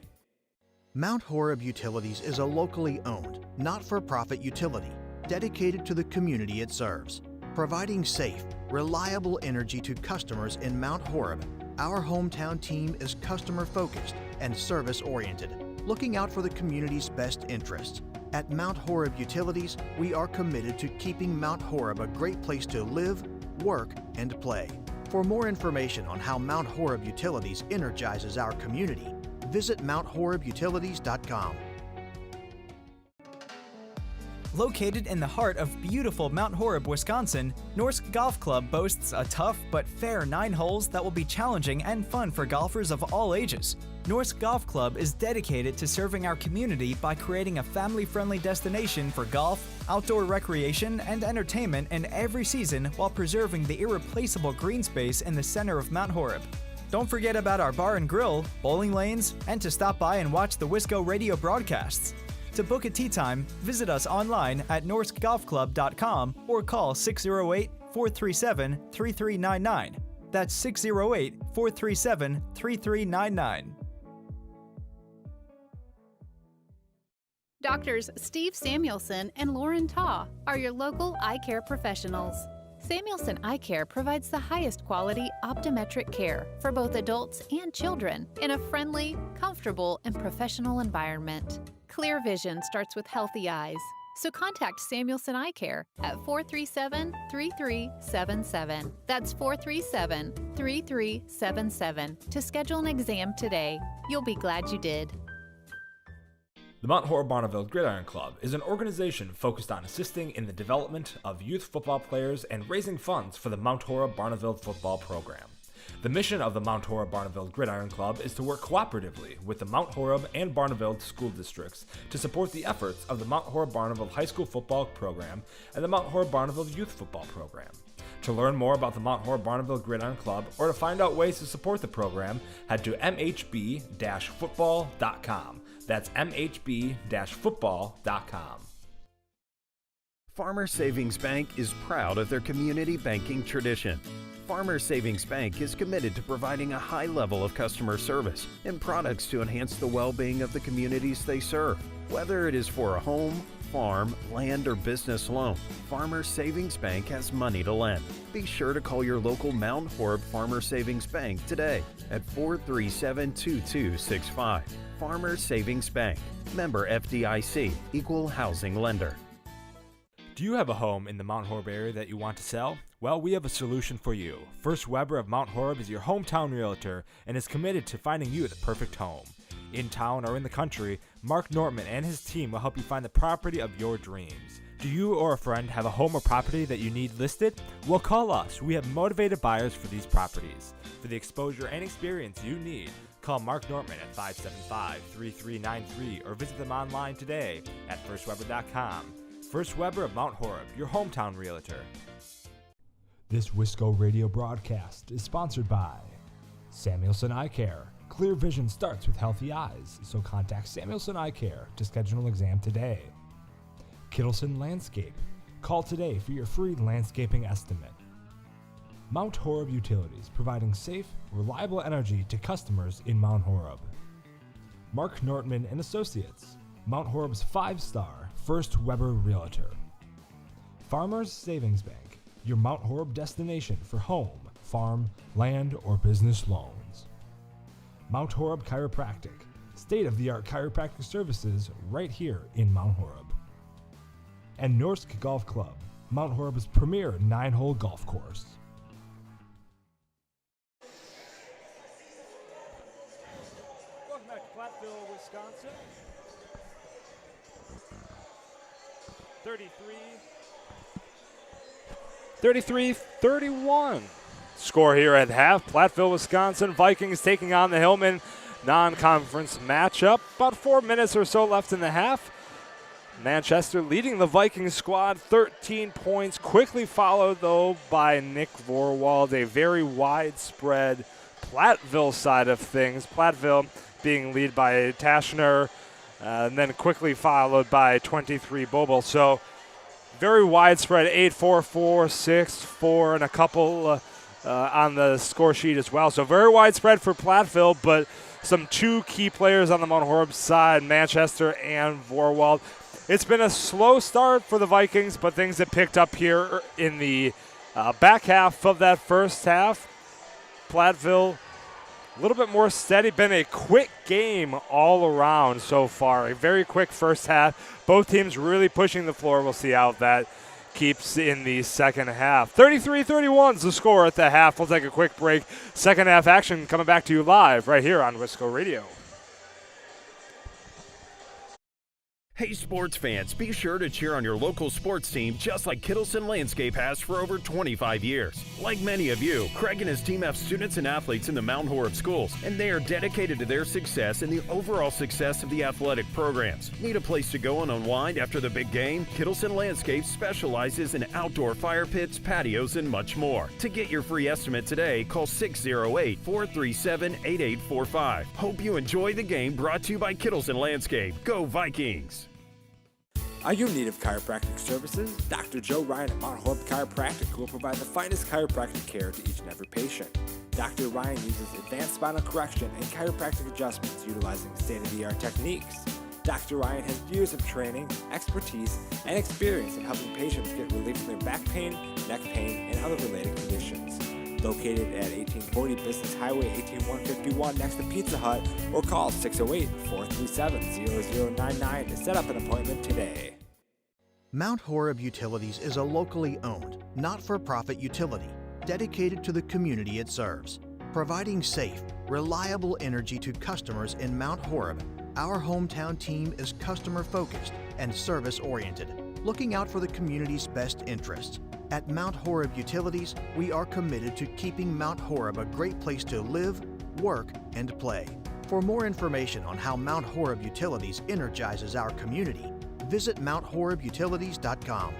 Mount Horeb Utilities is a locally owned, not-for-profit utility dedicated to the community it serves. Providing safe, reliable energy to customers in Mount Horeb, our hometown team is customer-focused and service-oriented, looking out for the community's best interests. At Mount Horeb Utilities, we are committed to keeping Mount Horeb a great place to live, work, and play. For more information on how Mount Horeb Utilities energizes our community, visit MountHorebUtilities.com. Located in the heart of beautiful Mount Horeb, Wisconsin, Norsk Golf Club boasts a tough but fair 9 holes that will be challenging and fun for golfers of all ages. Norsk Golf Club is dedicated to serving our community by creating a family-friendly destination for golf, outdoor recreation, and entertainment in every season while preserving the irreplaceable green space in the center of Mount Horeb. Don't forget about our bar and grill, bowling lanes, and to stop by and watch the Wisco Radio broadcasts. To book a tee time, visit us online at norskgolfclub.com or call 608-437-3399. That's 608-437-3399. Doctors Steve Samuelson and Lauren Taw are your local eye care professionals. Samuelson Eye Care provides the highest quality optometric care for both adults and children in a friendly, comfortable, and professional environment. Clear vision starts with healthy eyes, so contact Samuelson Eye Care at 437-3377. That's 437-3377 to schedule an exam today. You'll be glad you did. The Mount Horeb Barneville Gridiron Club is an organization focused on assisting in the development of youth football players and raising funds for the Mount Horeb Barneville football program. The mission of the Mount Horeb Barneville Gridiron Club is to work cooperatively with the Mount Horeb and Barneville school districts to support the efforts of the Mount Horeb Barneville High School football program and the Mount Horeb Barneville Youth Football program. To learn more about the Mount Horeb Barneville Gridiron Club or to find out ways to support the program, head to mhb-football.com. That's mhb-football.com. Farmer Savings Bank is proud of their community banking tradition. Farmer Savings Bank is committed to providing a high level of customer service and products to enhance the well-being of the communities they serve. Whether it is for a home, farm, land, or business loan, Farmer Savings Bank has money to lend. Be sure to call your local Mount Horeb Farmer Savings Bank today at 437-2265. Farmer Savings Bank, member FDIC, equal housing lender. Do you have a home in the Mount Horeb area that you want to sell? Well, we have a solution for you. First Weber of Mount Horeb is your hometown realtor and is committed to finding you the perfect home. In town or in the country, Mark Nortman and his team will help you find the property of your dreams. Do you or a friend have a home or property that you need listed? Well, call us. We have motivated buyers for these properties. For the exposure and experience you need, call Mark Nortman at 575-3393 or visit them online today at firstweber.com. First Weber of Mount Horeb, your hometown realtor. This Wisco Radio broadcast is sponsored by Samuelson Eye Care. Clear vision starts with healthy eyes, so contact Samuelson Eye Care to schedule an exam today. Kittleson Landscape. Call today for your free landscaping estimate. Mount Horeb Utilities, providing safe, reliable energy to customers in Mount Horeb. Mark Nortman and Associates, Mount Horeb's 5-star First Weber Realtor. Farmers Savings Bank, your Mount Horeb destination for home, farm, land, or business loans. Mount Horeb Chiropractic, state-of-the-art chiropractic services right here in Mount Horeb. And Norsk Golf Club, Mount Horeb's premier 9-hole golf course. Welcome back to Platteville, Wisconsin. 33-31. Score here at half. Platteville, Wisconsin. Vikings taking on the Hillman non-conference matchup. About 4 minutes or so left in the half. Manchester leading the Vikings squad 13 points. Quickly followed, though, by Nick Vorwald. A very widespread Platteville side of things. Platteville being led by Tashner, and then quickly followed by 23 Boble. So very widespread, 8-4, 4-6, 4, and a couple on the score sheet as well. So very widespread for Platteville, but some two key players on the Mount Horeb side, Manchester and Vorwald. It's been a slow start for the Vikings, but things have picked up here in the back half of that first half. Platteville a little bit more steady. Been a quick game all around so far. A very quick first half. Both teams really pushing the floor. We'll see how that keeps in the second half. 33-31 is the score at the half. We'll take a quick break. Second half action coming back to you live right here on Wisco Radio. Hey sports fans, be sure to cheer on your local sports team just like Kittleson Landscape has for over 25 years. Like many of you, Craig and his team have students and athletes in the Mount Horeb schools, and they are dedicated to their success and the overall success of the athletic programs. Need a place to go and unwind after the big game? Kittleson Landscape specializes in outdoor fire pits, patios, and much more. To get your free estimate today, call 608-437-8845. Hope you enjoy the game, brought to you by Kittleson Landscape. Go Vikings! Are you in need of chiropractic services? Dr. Joe Ryan at Mount Horeb Chiropractic will provide the finest chiropractic care to each and every patient. Dr. Ryan uses advanced spinal correction and chiropractic adjustments utilizing state-of-the-art techniques. Dr. Ryan has years of training, expertise, and experience in helping patients get relief from their back pain, neck pain, and other related conditions. Located at 1840 Business Highway 18151 next to Pizza Hut, or call 608-437-0099 to set up an appointment today. Mount Horeb Utilities is a locally owned, not-for-profit utility dedicated to the community it serves. Providing safe, reliable energy to customers in Mount Horeb, our hometown team is customer-focused and service-oriented, looking out for the community's best interests. At Mount Horeb Utilities, we are committed to keeping Mount Horeb a great place to live, work, and play. For more information on how Mount Horeb Utilities energizes our community, visit MountHorebUtilities.com.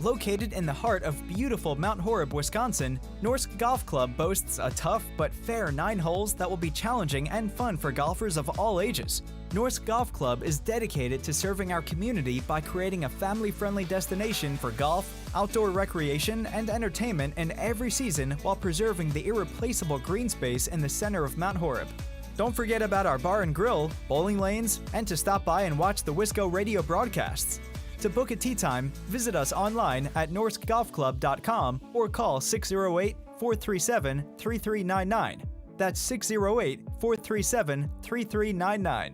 Located in the heart of beautiful Mount Horeb, Wisconsin, Norsk Golf Club boasts a tough but fair 9 holes that will be challenging and fun for golfers of all ages. Norsk Golf Club is dedicated to serving our community by creating a family-friendly destination for golf, outdoor recreation, and entertainment in every season while preserving the irreplaceable green space in the center of Mount Horeb. Don't forget about our bar and grill, bowling lanes, and to stop by and watch the Wisco Radio broadcasts. To book a tee time, visit us online at norskgolfclub.com or call 608-437-3399. That's 608-437-3399.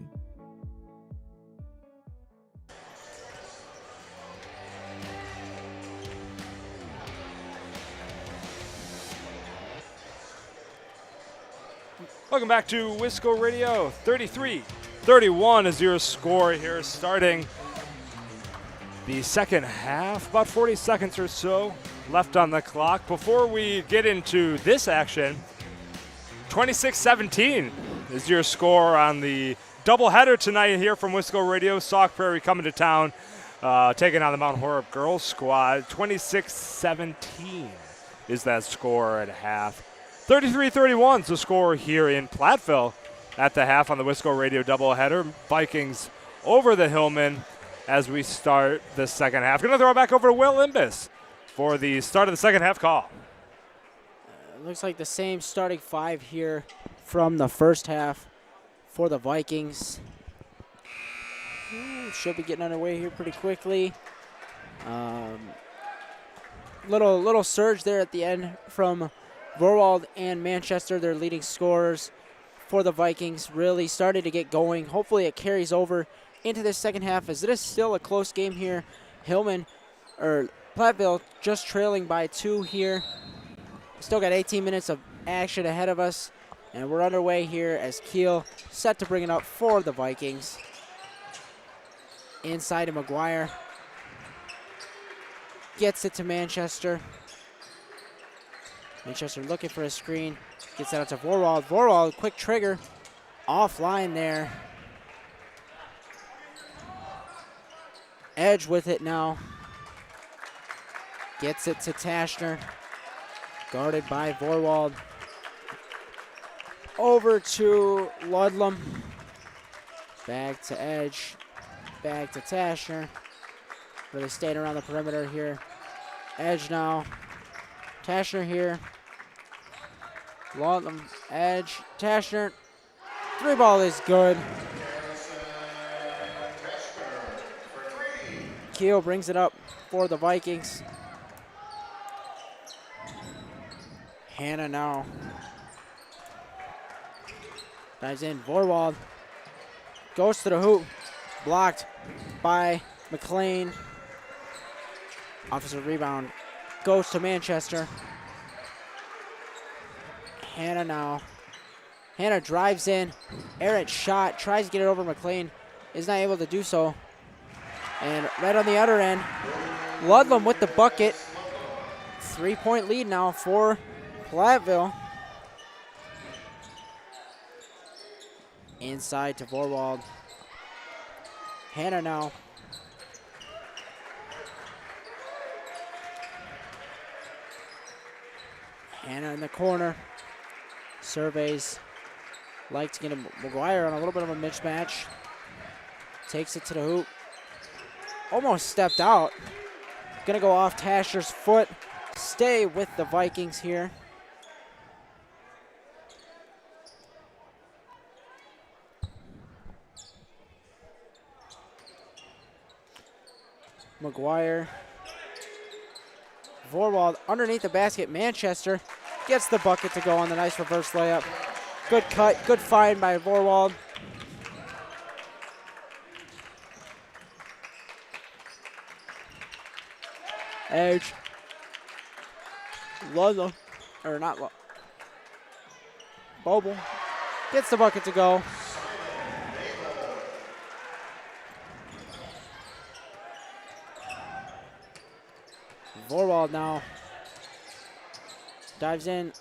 Welcome back to Wisco Radio. 33-31 is your score here, starting the second half. About 40 seconds or so left on the clock. Before we get into this action, 26-17 is your score on the doubleheader tonight here from Wisco Radio. Sauk Prairie coming to town, taking on the Mount Horeb girls squad. 26-17 is that score at half. 33-31 is the score here in Platteville at the half on the Wisco Radio doubleheader. Vikings over the Hillman as we start the second half. Going to throw it back over to Will Limbus for the start of the second half call. Looks like the same starting 5 here from the first half for the Vikings. Should be getting underway here pretty quickly. Little surge there at the end from Vorwald and Manchester, their leading scorers for the Vikings. Really started to get going. Hopefully it carries over into the second half, as it is still a close game here. Platteville just trailing by 2 here. Still got 18 minutes of action ahead of us, and we're underway here as Kiel set to bring it up for the Vikings. Inside to McGuire. Gets it to Manchester. Manchester looking for a screen. Gets that out to Vorwald. Vorwald, quick trigger. Offline there. Edge with it now. Gets it to Tashner. Guarded by Vorwald. Over to Ludlam. Back to Edge. Back to Tashner. Really staying around the perimeter here. Edge now. Tashner here. Ludlam, Edge, Tashner. 3 ball is good. Kiel brings it up for the Vikings. Hannah now. Dives in. Vorwald. Goes to the hoop. Blocked by McLean. Offensive rebound. Goes to Manchester. Hannah now. Hannah drives in. Errant shot. Tries to get it over McLean. Is not able to do so. And right on the other end, Ludlam with the bucket. 3-point lead now for Platteville. Inside to Vorwald. Hannah now. Hannah in the corner. Surveys. Like to get McGuire on a little bit of a mismatch. Takes it to the hoop. Almost stepped out. Gonna go off Tasher's foot. Stay with the Vikings here. McGuire. Vorwald underneath the basket. Manchester gets the bucket to go on the nice reverse layup. Good cut, good find by Vorwald. Edge. Ludlam, or not Ludlam. Boble gets the bucket to go. Vorwald now dives in.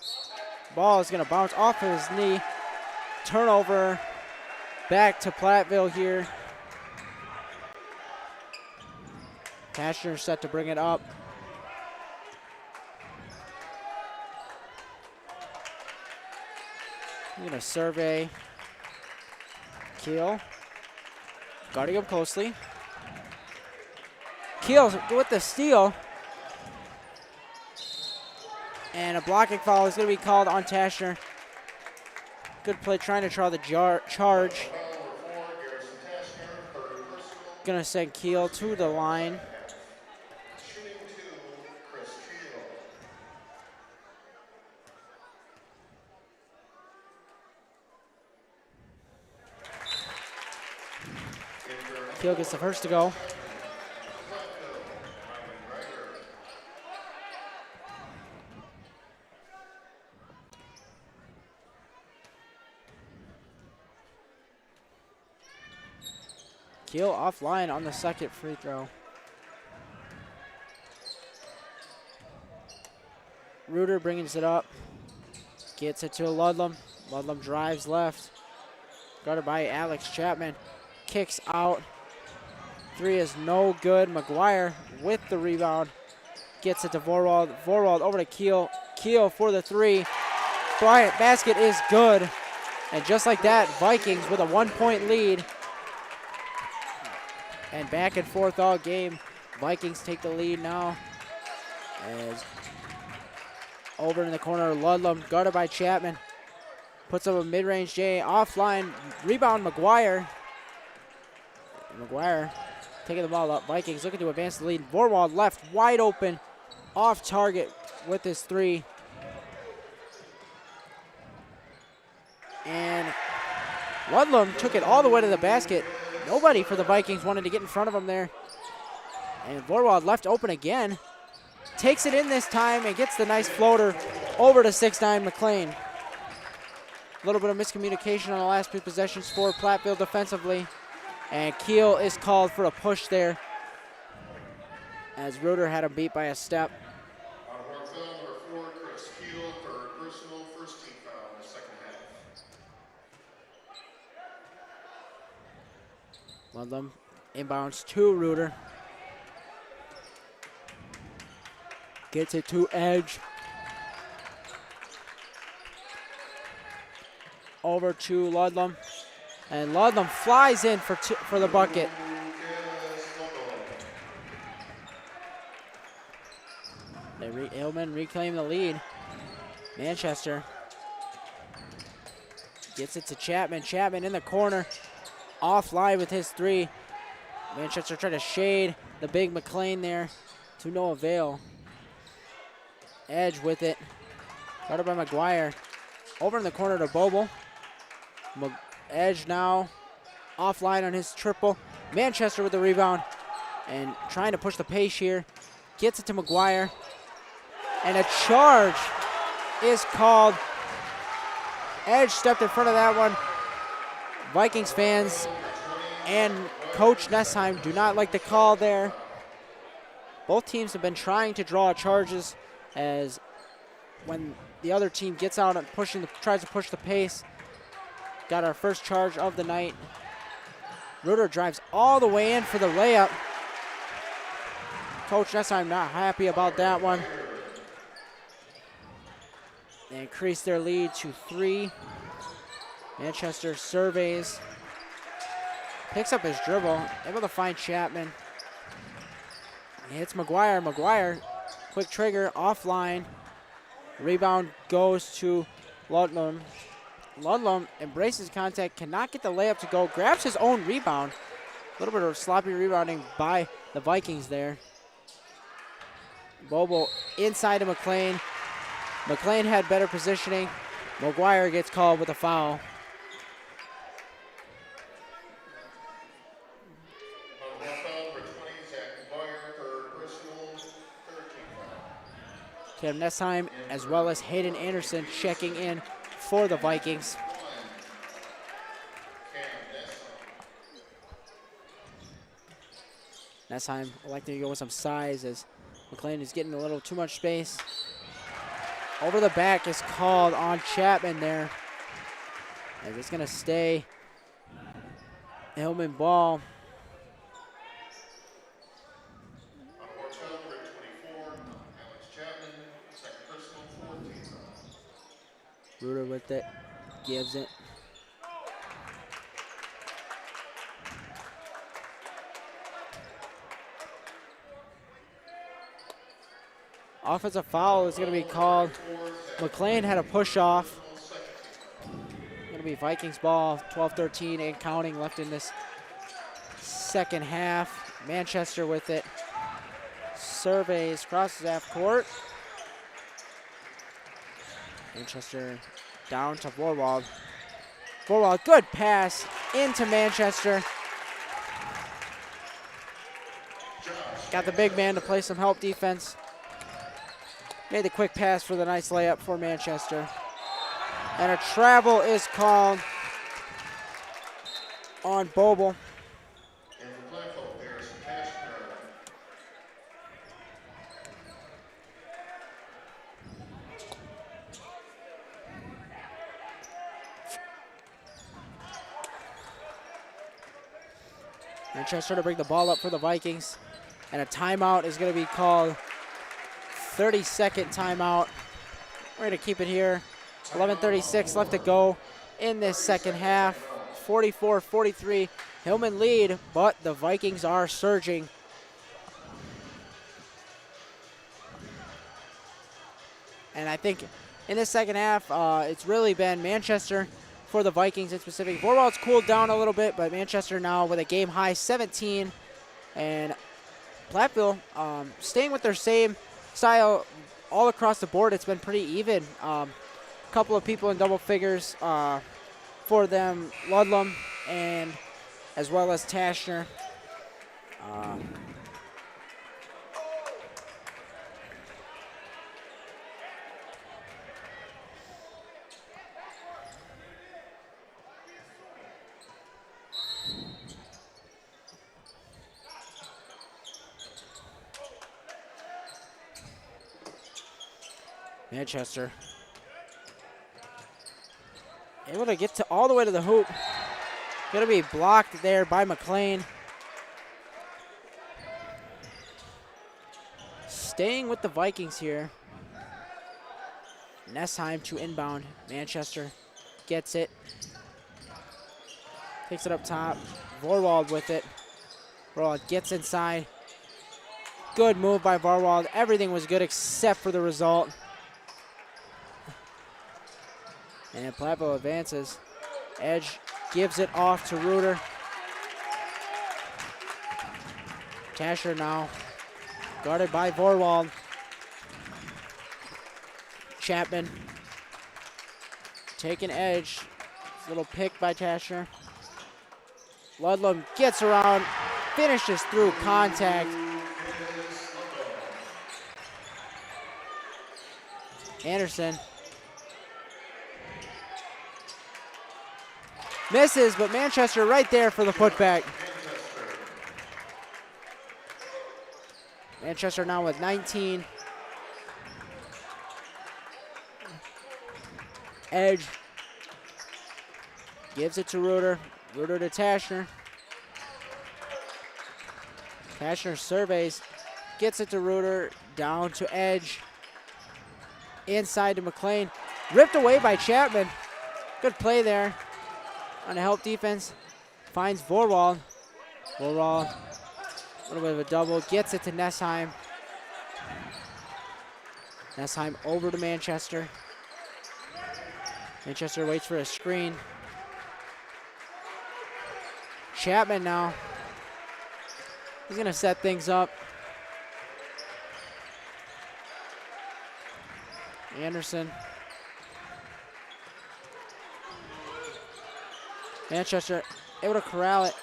Ball is going to bounce off of his knee. Turnover back to Platteville here. Tashner set to bring it up. We're going to survey Kiel. Guarding him closely. Kiel with the steal. And a blocking foul is going to be called on Tashner. Good play trying to draw the charge. Going to send Kiel to the line. Kiel gets the first to go. Kiel offline on the second free throw. Reuter brings it up. Gets it to Ludlam. Ludlam drives left. Guarded by Alex Chapman. Kicks out. 3 is no good. McGuire with the rebound. Gets it to Vorwald. Vorwald over to Kiel. Kiel for the 3. Bryant, basket is good. And just like that, Vikings with a 1-point lead. And back and forth all game. Vikings take the lead now. As over in the corner, Ludlam guarded by Chapman. Puts up a mid-range J, offline, rebound McGuire. McGuire taking the ball up. Vikings looking to advance the lead. Vorwald left, wide open, off target with his three. And Ludlam took it all the way to the basket. Nobody for the Vikings wanted to get in front of him there. And Vorwald left open again. Takes it in this time and gets the nice floater over to 6'9" McLean. A little bit of miscommunication on the last few possessions for Platteville defensively. And Keel is called for a push there as Reuter had him beat by a step. On Horeb foul number 4, Chris Keel for personal first team foul in the second half. Ludlam inbounds to Reuter. Gets it to Edge. Over to Ludlam. And Ludlam flies in for the bucket. Hillman reclaim the lead. Manchester gets it to Chapman. Chapman in the corner. Offline with his three. Manchester trying to shade the big McLean there to no avail. Edge with it. Guarded by McGuire. Over in the corner to Boble. Edge now offline on his triple. Manchester with the rebound and trying to push the pace here. Gets it to McGuire. And a charge is called. Edge stepped in front of that one. Vikings fans and Coach Nessheim do not like the call there. Both teams have been trying to draw charges as when the other team gets out and tries to push the pace. Got our first charge of the night. Reuter drives all the way in for the layup. Coach Nessheim not happy about that one. They increase their lead to 3. Manchester surveys. Picks up his dribble. Able to find Chapman. He hits McGuire. McGuire, quick trigger, offline. Rebound goes to Ludlam. Ludlam embraces contact, cannot get the layup to go, grabs his own rebound. A little bit of sloppy rebounding by the Vikings there. Bobo inside of McLean. McLean had better positioning. McGuire gets called with a foul. Tim Nessheim as well as Hayden Anderson checking in for the Vikings. Nessheim electing to go with some size as McLean is getting a little too much space. Over the back is called on Chapman there. As it's going to stay Hillman ball. Reuter with it, gives it. Offensive foul is going to be called. McLean had a push off. Going to be Vikings ball, 12-13 and counting left in this second half. Manchester with it. Surveys, crosses half court. Manchester down to Vorwald. Vorwald, good pass into Manchester. Got the big man to play some help defense. Made the quick pass for the nice layup for Manchester. And a travel is called on Boble. Manchester to bring the ball up for the Vikings. And a timeout is going to be called. 30-second timeout. We're going to keep it here. 11:36 left to go in this second half. 44-43. Hillman lead, but the Vikings are surging. And I think in this second half, it's really been Manchester for the Vikings in specific. Vorwald's cooled down a little bit, but Manchester now with a game high 17. And Platteville staying with their same style all across the board. It's been pretty even. A couple of people in double figures for them, Ludlam and as well as Tashner. Manchester able to get to all the way to the hoop. Going to be blocked there by McLean. Staying with the Vikings here. Nessheim to inbound. Manchester gets it. Takes it up top. Vorwald with it. Vorwald gets inside. Good move by Vorwald. Everything was good except for the result. And Platteville advances. Edge gives it off to Reuter. Tasher now guarded by Vorwald. Chapman taking Edge. Little pick by Tasher. Ludlam gets around, finishes through contact. Anderson misses, but Manchester right there for the putback. Manchester now with 19. Edge gives it to Reuter. Reuter to Tashner. Tashner surveys, gets it to Reuter, down to Edge. Inside to McLean. Ripped away by Chapman. Good play there on a help defense. Finds Vorwald. Vorwald, a little bit of a double, gets it to Nessheim. Nessheim over to Manchester. Manchester waits for a screen. Chapman now. He's going to set things up. Anderson. Manchester able to corral it.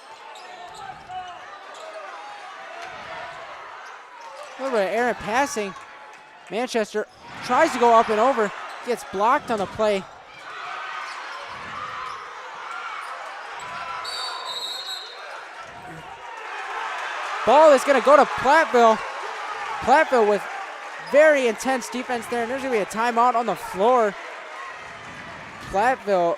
A little bit of errant passing. Manchester tries to go up and over. Gets blocked on the play. Ball is going to go to Platteville. Platteville with very intense defense there, and there's going to be a timeout on the floor. Platteville,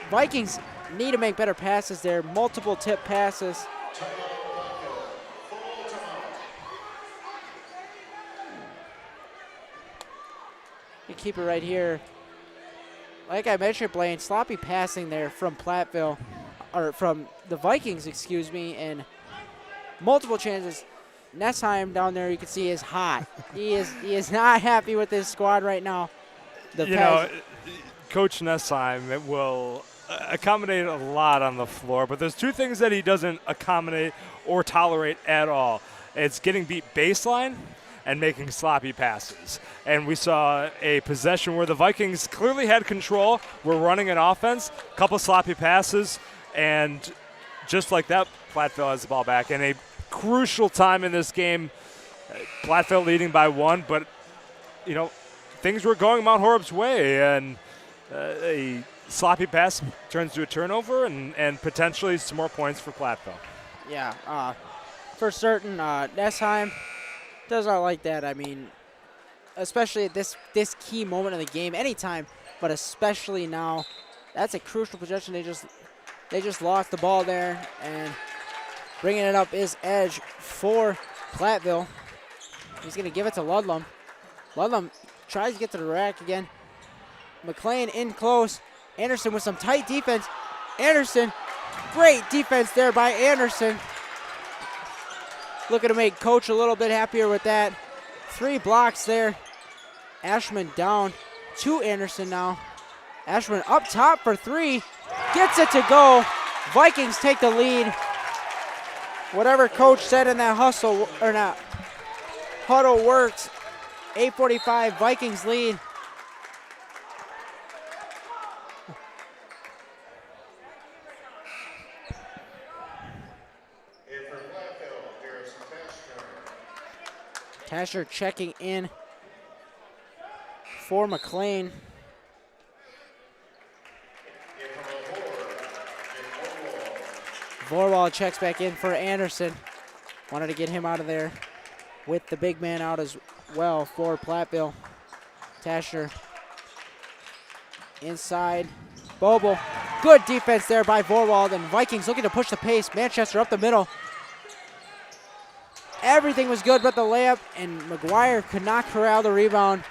Vikings need to make better passes there. Multiple tip passes. You keep it right here. Like I mentioned, Blaine, sloppy passing there from Platteville, or from the Vikings, excuse me, and multiple chances. Nessheim down there, you can see, is hot. He is not happy with this squad right now. Coach Nessheim will accommodate a lot on the floor, but there's two things that he doesn't accommodate or tolerate at all. It's getting beat baseline and making sloppy passes. And we saw a possession where the Vikings clearly had control, were running an offense, a couple sloppy passes, and just like that, Platteville has the ball back. And a crucial time in this game, Platteville leading by 1, but things were going Mount Horeb's way, and a sloppy pass turns to a turnover and potentially some more points for Platteville. Yeah, for certain, Nessheim does not like that. I mean, especially at this key moment of the game, anytime, but especially now. That's a crucial possession. They just lost the ball there, and bringing it up is Edge for Platteville. He's going to give it to Ludlam. Ludlam tries to get to the rack again. McLean in close. Anderson with some tight defense. Anderson, great defense there by Anderson. Looking to make coach a little bit happier with that. 3 blocks there. Ashman down. to Anderson now. Ashman up top for three. Gets it to go. Vikings take the lead. Whatever coach said in that huddle works. 8:45, Vikings lead. Tasher checking in for McLean. Vorwald checks back in for Anderson. Wanted to get him out of there with the big man out as well for Platteville. Tasher inside. Boble. Good defense there by Vorwald, and Vikings looking to push the pace. Manchester up the middle. Everything was good but the layup, and McGuire could not corral the rebound.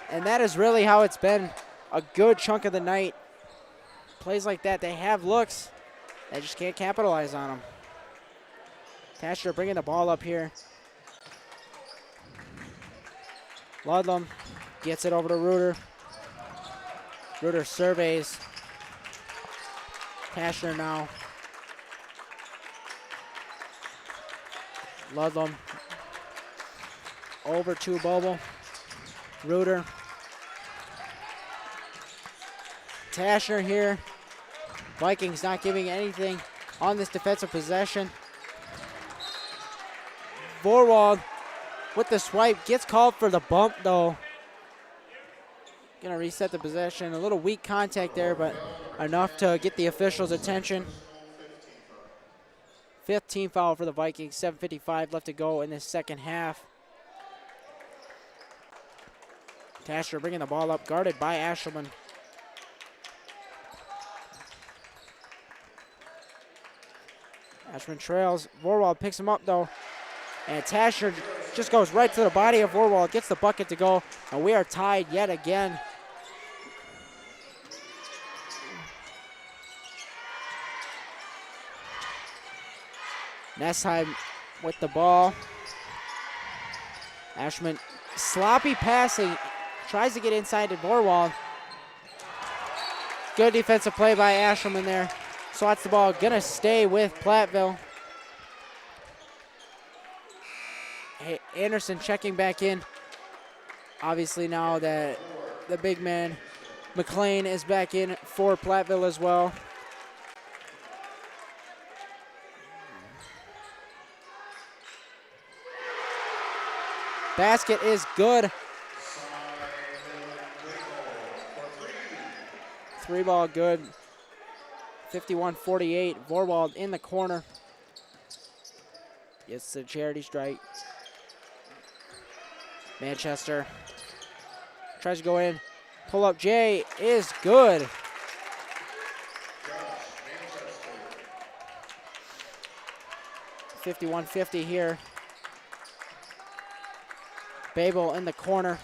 And that is really how it's been a good chunk of the night. Plays like that, they have looks. They just can't capitalize on them. Tasher bringing the ball up here. Ludlam gets it over to Reuter. Reuter surveys. Tasher now. Ludlam over to Boble. Reuter. Tasher here. Vikings not giving anything on this defensive possession. Vorwald with the swipe. Gets called for the bump though. Gonna reset the possession. A little weak contact there, but enough to get the officials' attention. 15 foul for the Vikings. 7:55 left to go in this second half. Tasher bringing the ball up, guarded by Ashelman. Ashman trails. Vorwald picks him up though. And Tasher just goes right to the body of Vorwald, gets the bucket to go, and we are tied yet again. Nesheim with the ball. Ashman sloppy passing, tries to get inside to Vorwald. Good defensive play by Ashelman there. Swats the ball, gonna stay with Platteville. Hey, Anderson checking back in. Obviously now that the big man, McLean, is back in for Platteville as well. Basket is good. 3-ball good. 51-48. Vorwald in the corner. Gets the charity strike. Manchester tries to go in. Pull up J is good. .51-50 here. Babel in the corner.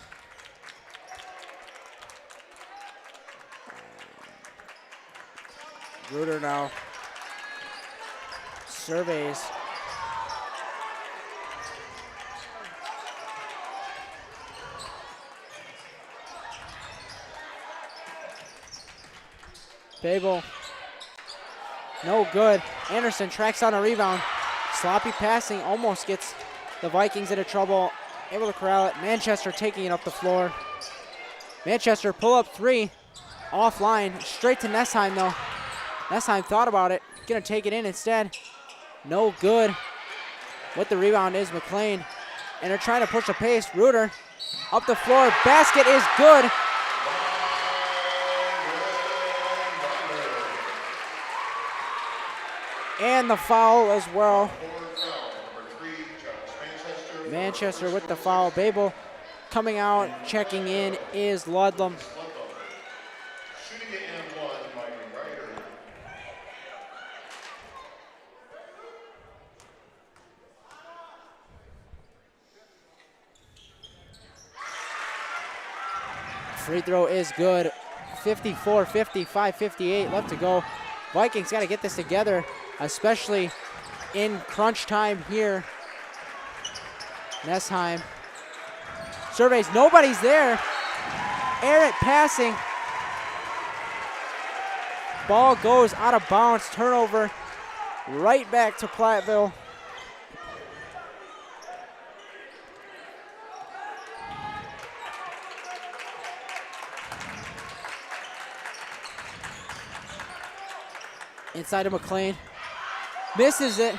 Reuter now surveys. Babel, no good. Anderson tracks on a rebound. Sloppy passing almost gets the Vikings into trouble. Able to corral it. Manchester taking it up the floor. Manchester pull up three. Offline. Straight to Nesheim though. Nesheim thought about it. Gonna take it in instead. No good. With the rebound is McLean. And they're trying to push the pace. Reuter up the floor. Basket is good. And the foul as well. Manchester with the foul. Babel coming out, checking in is Ludlam. Free throw is good. 54-50, 5:58 left to go. Vikings got to get this together, especially in crunch time here. Nesheim surveys, nobody's there. Errant passing. Ball goes out of bounds. Turnover right back to Platteville. Inside of McLean. Misses it.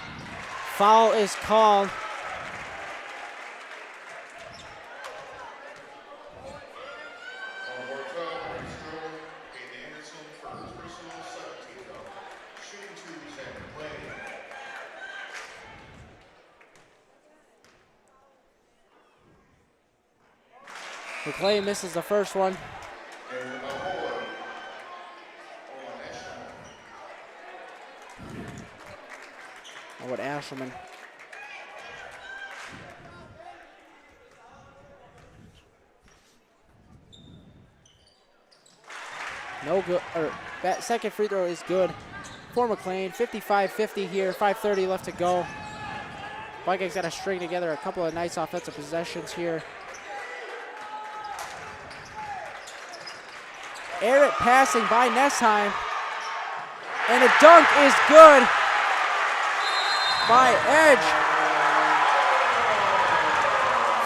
Foul is called. McLean misses the first one. What Asherman. No good, or that second free throw is good for McLean. 55-50 here, 5:30 left to go. Vikings got to string together a couple of nice offensive possessions here. Errant passing by Nessheim. And a dunk is good by Edge.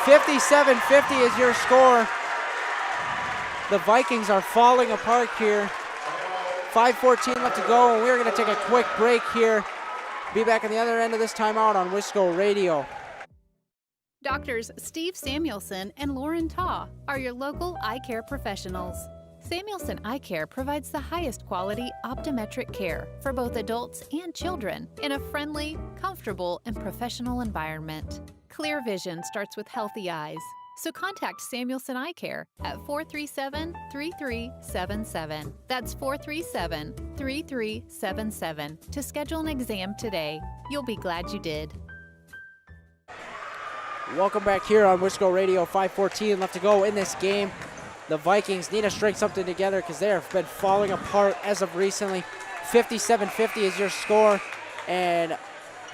57-50 is your score. The Vikings are falling apart here. 5:14 left to go, and we're going to take a quick break here. Be back on the other end of this timeout on Wisco Radio. Doctors Steve Samuelson and Lauren Taw are your local eye care professionals. Samuelson Eye Care provides the highest quality optometric care for both adults and children in a friendly, comfortable, and professional environment. Clear vision starts with healthy eyes, so contact Samuelson Eye Care at 437-3377. That's 437-3377 to schedule an exam today. You'll be glad you did. Welcome back here on Wisco Radio. 5:14 left to go in this game. The Vikings need to string something together because they have been falling apart as of recently. 57-50 is your score. And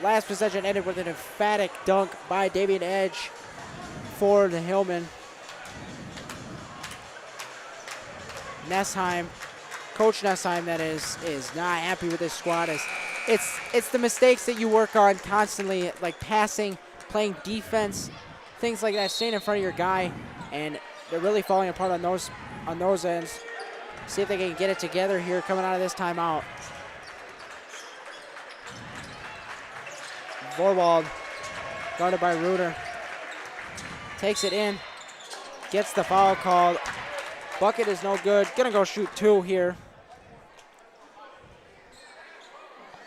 last possession ended with an emphatic dunk by Damian Edge for the Hillman. Nessheim, Coach Nessheim, that is not happy with his squad. It's the mistakes that you work on constantly, like passing, playing defense, things like that, staying in front of your guy, and they're really falling apart on those ends. See if they can get it together here coming out of this timeout. Vorwald, guarded by Reuter. Takes it in, gets the foul called. Bucket is no good. Gonna go shoot two here.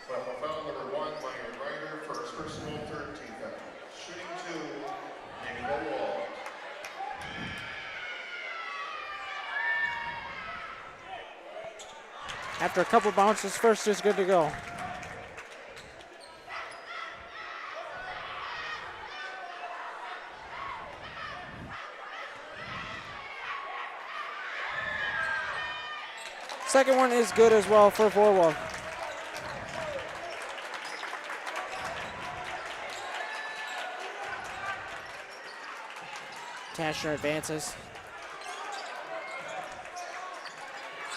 Foul number 1, Myron Ryder, first personal, third team foul. Shooting 2, Amy Vorwald. After a couple bounces, first is good to go. Second one is good as well for Vorwald. Tashner advances.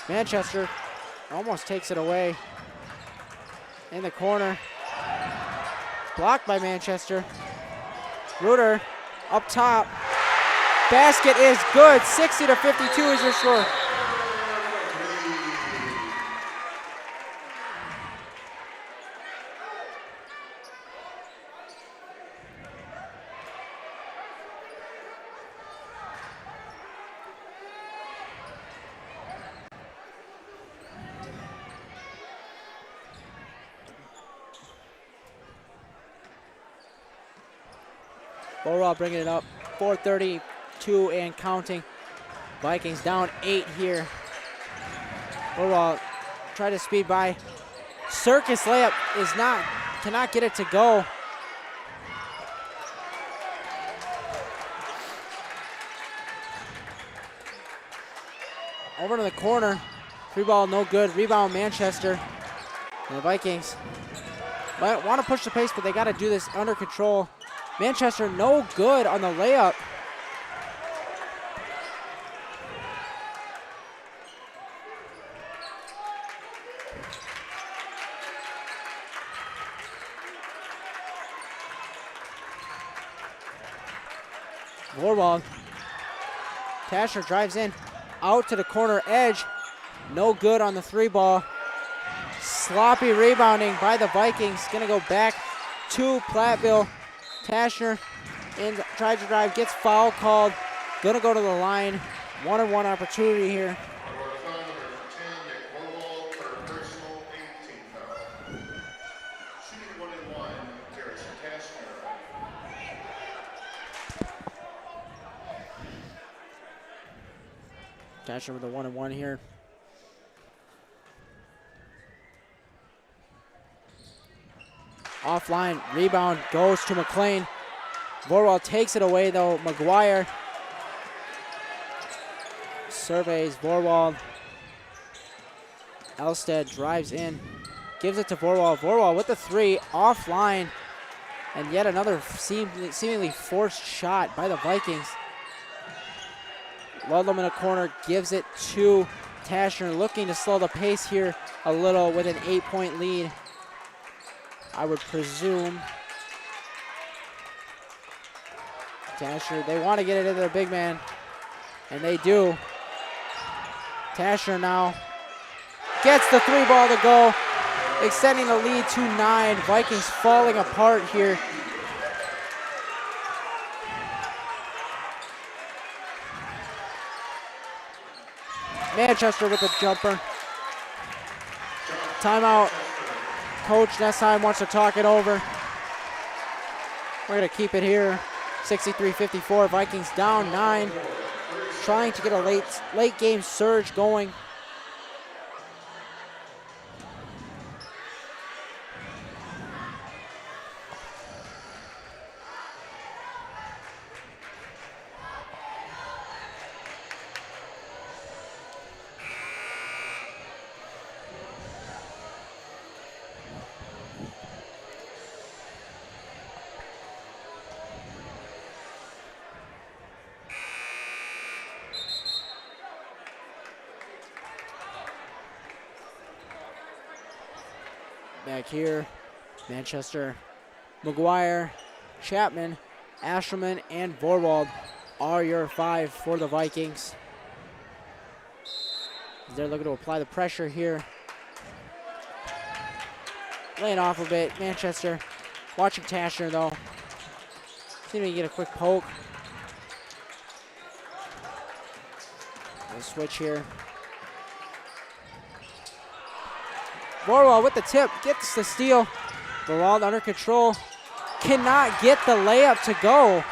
Manchester almost takes it away. In the corner. Blocked by Manchester. Reuter up top. Basket is good. 60-52 is your score. Vorwald bringing it up. 4:32 and counting. Vikings down 8 here. Vorwald try to speed by. Circus layup cannot get it to go. Over to the corner. Free ball no good. Rebound Manchester. And the Vikings might want to push the pace, but they got to do this under control. Manchester no good on the layup. Vorwald. Tashner drives in, out to the corner edge. No good on the 3-ball. Sloppy rebounding by the Vikings. Gonna go back to Platteville. Tashner tries to drive, gets foul called. Gonna go to the line. 1-on-1 opportunity here. Foul number 10, Nick Vorwald for personal 18 foul. Shooting 1-and-1, Garrison Tashner. Tashner with a 1-on-1 here. Offline, rebound goes to McLean. Vorwald takes it away though. McGuire surveys Vorwald. Elstead drives in, gives it to Vorwald. Vorwald with the 3, offline, and yet another seemingly forced shot by the Vikings. Ludlam in a corner, gives it to Tashner, looking to slow the pace here a little with an 8-point lead. I would presume. Tashner, they want to get it into the big man, and they do. Tashner now gets the 3-ball to go, extending the lead to 9. Vikings falling apart here. Manchester with the jumper. Timeout. Coach Nessheim wants to talk it over. We're going to keep it here. 63-54, Vikings down 9. Trying to get a late game surge going. Back here, Manchester, McGuire, Chapman, Asherman, and Vorwald are your 5 for the Vikings. They're looking to apply the pressure here. Laying off a bit, Manchester watching Tashner though. See if he can get a quick poke. We'll switch here. Vorwald with the tip, gets the steal. Vorwald under control. Cannot get the layup to go.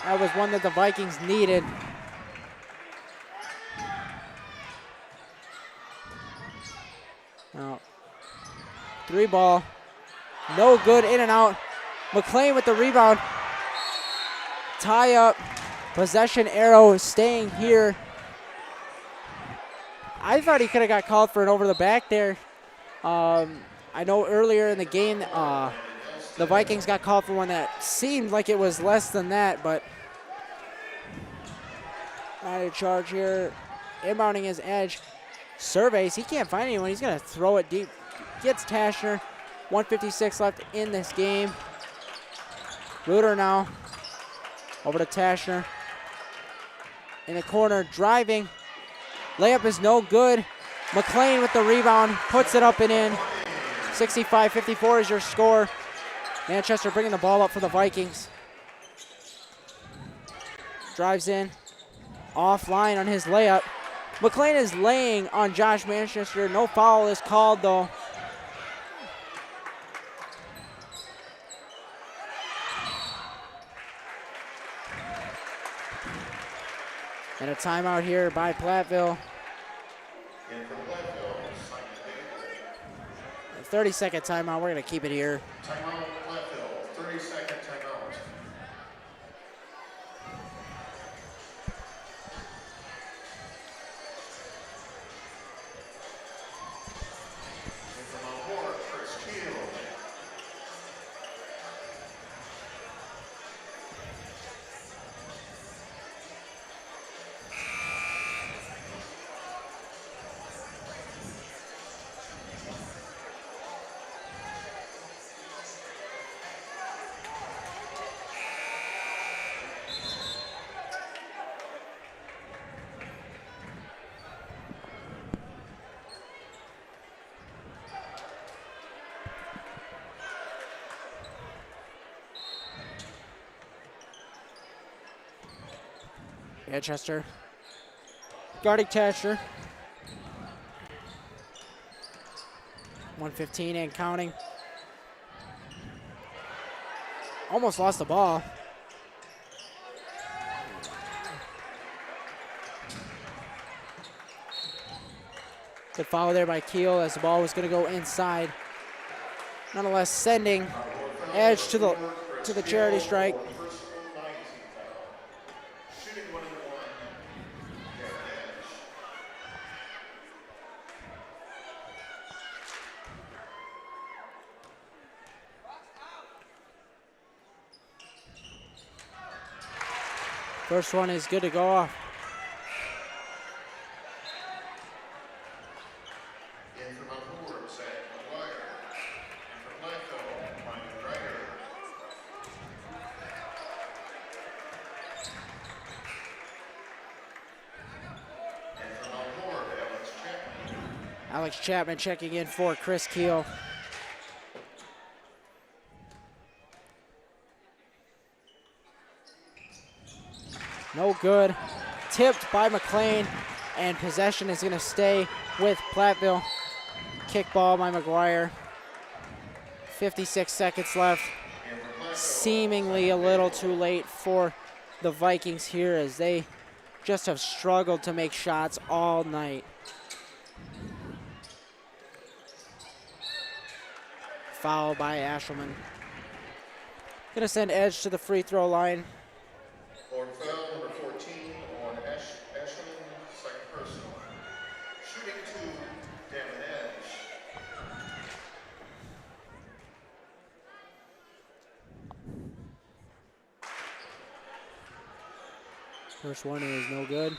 That was one that the Vikings needed. Now, 3-ball. No good, in and out. McLean with the rebound. Tie up. Possession arrow staying here. I thought he could have got called for an over the back there. I know earlier in the game, the Vikings got called for one that seemed like it was less than that, but not a charge here. Inbounding his edge. Surveys, he can't find anyone. He's gonna throw it deep. Gets Tashner. 1:56 left in this game. Reuter now over to Tashner. In the corner, driving. Layup is no good. McLean with the rebound, puts it up and in. 65-54 is your score. Manchester bringing the ball up for the Vikings. Drives in, offline on his layup. McLean is laying on Josh Manchester. No foul is called though. And a timeout here by Platteville. 30-second timeout. We're going to keep it here. Timeout, Platteville, 30-second timeout. And from Mount Horeb, Chris Keel. Manchester guarding Tasher. 1:15 and counting. Almost lost the ball. Good foul there by Keel as the ball was going to go inside. Nonetheless, sending Edge to the charity strike. First one is good to go off. In from Mount Horeb, Zach McGuire. From Platteville, Mike Ryder. And from Mount Horeb, Alex Chapman. Alex Chapman checking in for Chris Keel. No good. Tipped by McLean, and possession is going to stay with Platteville. Kick ball by McGuire. 56 seconds left. Seemingly a little too late for the Vikings here as they just have struggled to make shots all night. Foul by Ashelman. Going to send Edge to the free throw line. Foul number 14 on Ashland, second personal. Shooting 2, Damon Edge. First one is no good.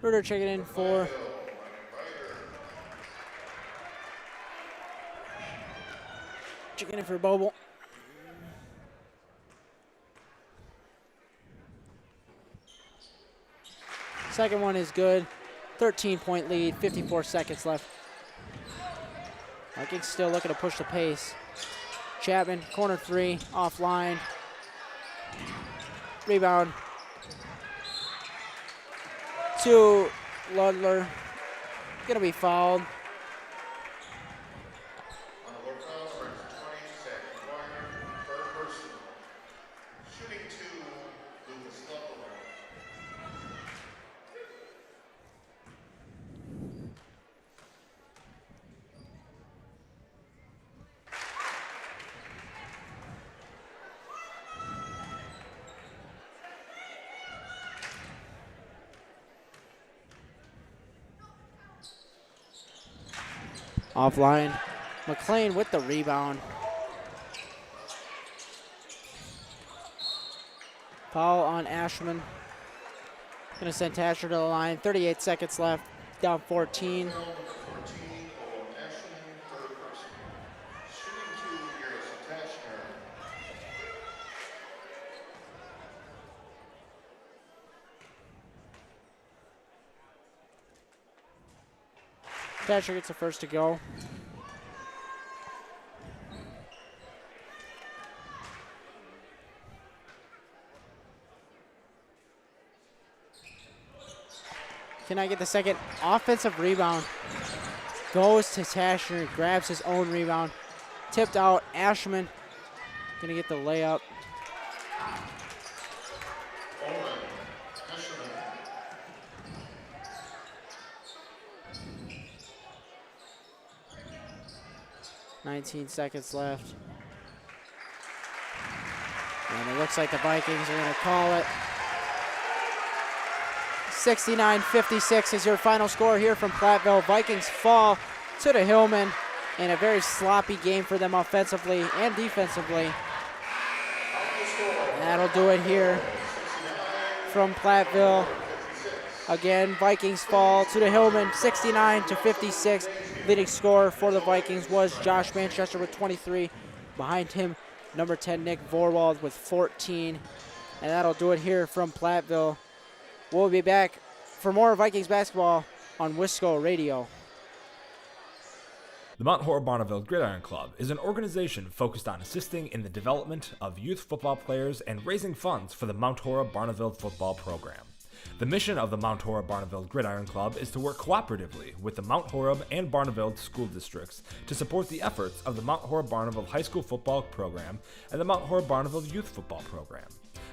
Ruder checking in for Boble. Second one is good. 13-point lead, 54 seconds left. Vikings still looking to push the pace. Chapman, corner three, offline. Rebound to Ludler. Gonna be fouled. On the work foul, number 20, Zach McGuire, third personal. Shooting 2, Lucas Ludler. Offline. McLean with the rebound. Foul on Ashman. Gonna send Tasher to the line. 38 seconds left. Down 14. Foul number 14 on Ashland, third personal. Shooting 2, Garrison Tashner. Tasher gets the first to go. Can I get the second? Offensive rebound. Goes to Tasher, grabs his own rebound. Tipped out, Ashman. Gonna get the layup. Owen Ashland. 19 seconds left. And it looks like the Vikings are gonna call it. 69-56 is your final score here from Platteville. Vikings fall to the Hillman in a very sloppy game for them offensively and defensively. And that'll do it here from Platteville. Again, Vikings fall to the Hillman 69-56. Leading scorer for the Vikings was Josh Manchester with 23. Behind him, number 10, Nick Vorwald with 14. And that'll do it here from Platteville. We'll be back for more Vikings basketball on Wisco Radio. The Mount Horeb Barneville Gridiron Club is an organization focused on assisting in the development of youth football players and raising funds for the Mount Horeb Barneville football program. The mission of the Mount Horeb Barneville Gridiron Club is to work cooperatively with the Mount Horeb and Barneville school districts to support the efforts of the Mount Horeb Barneville High School football program and the Mount Horeb Barneville Youth Football program.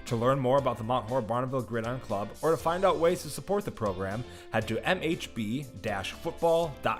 To learn more about the Mount Horeb Barneville Gridiron Club or to find out ways to support the program, head to mhb-football.com.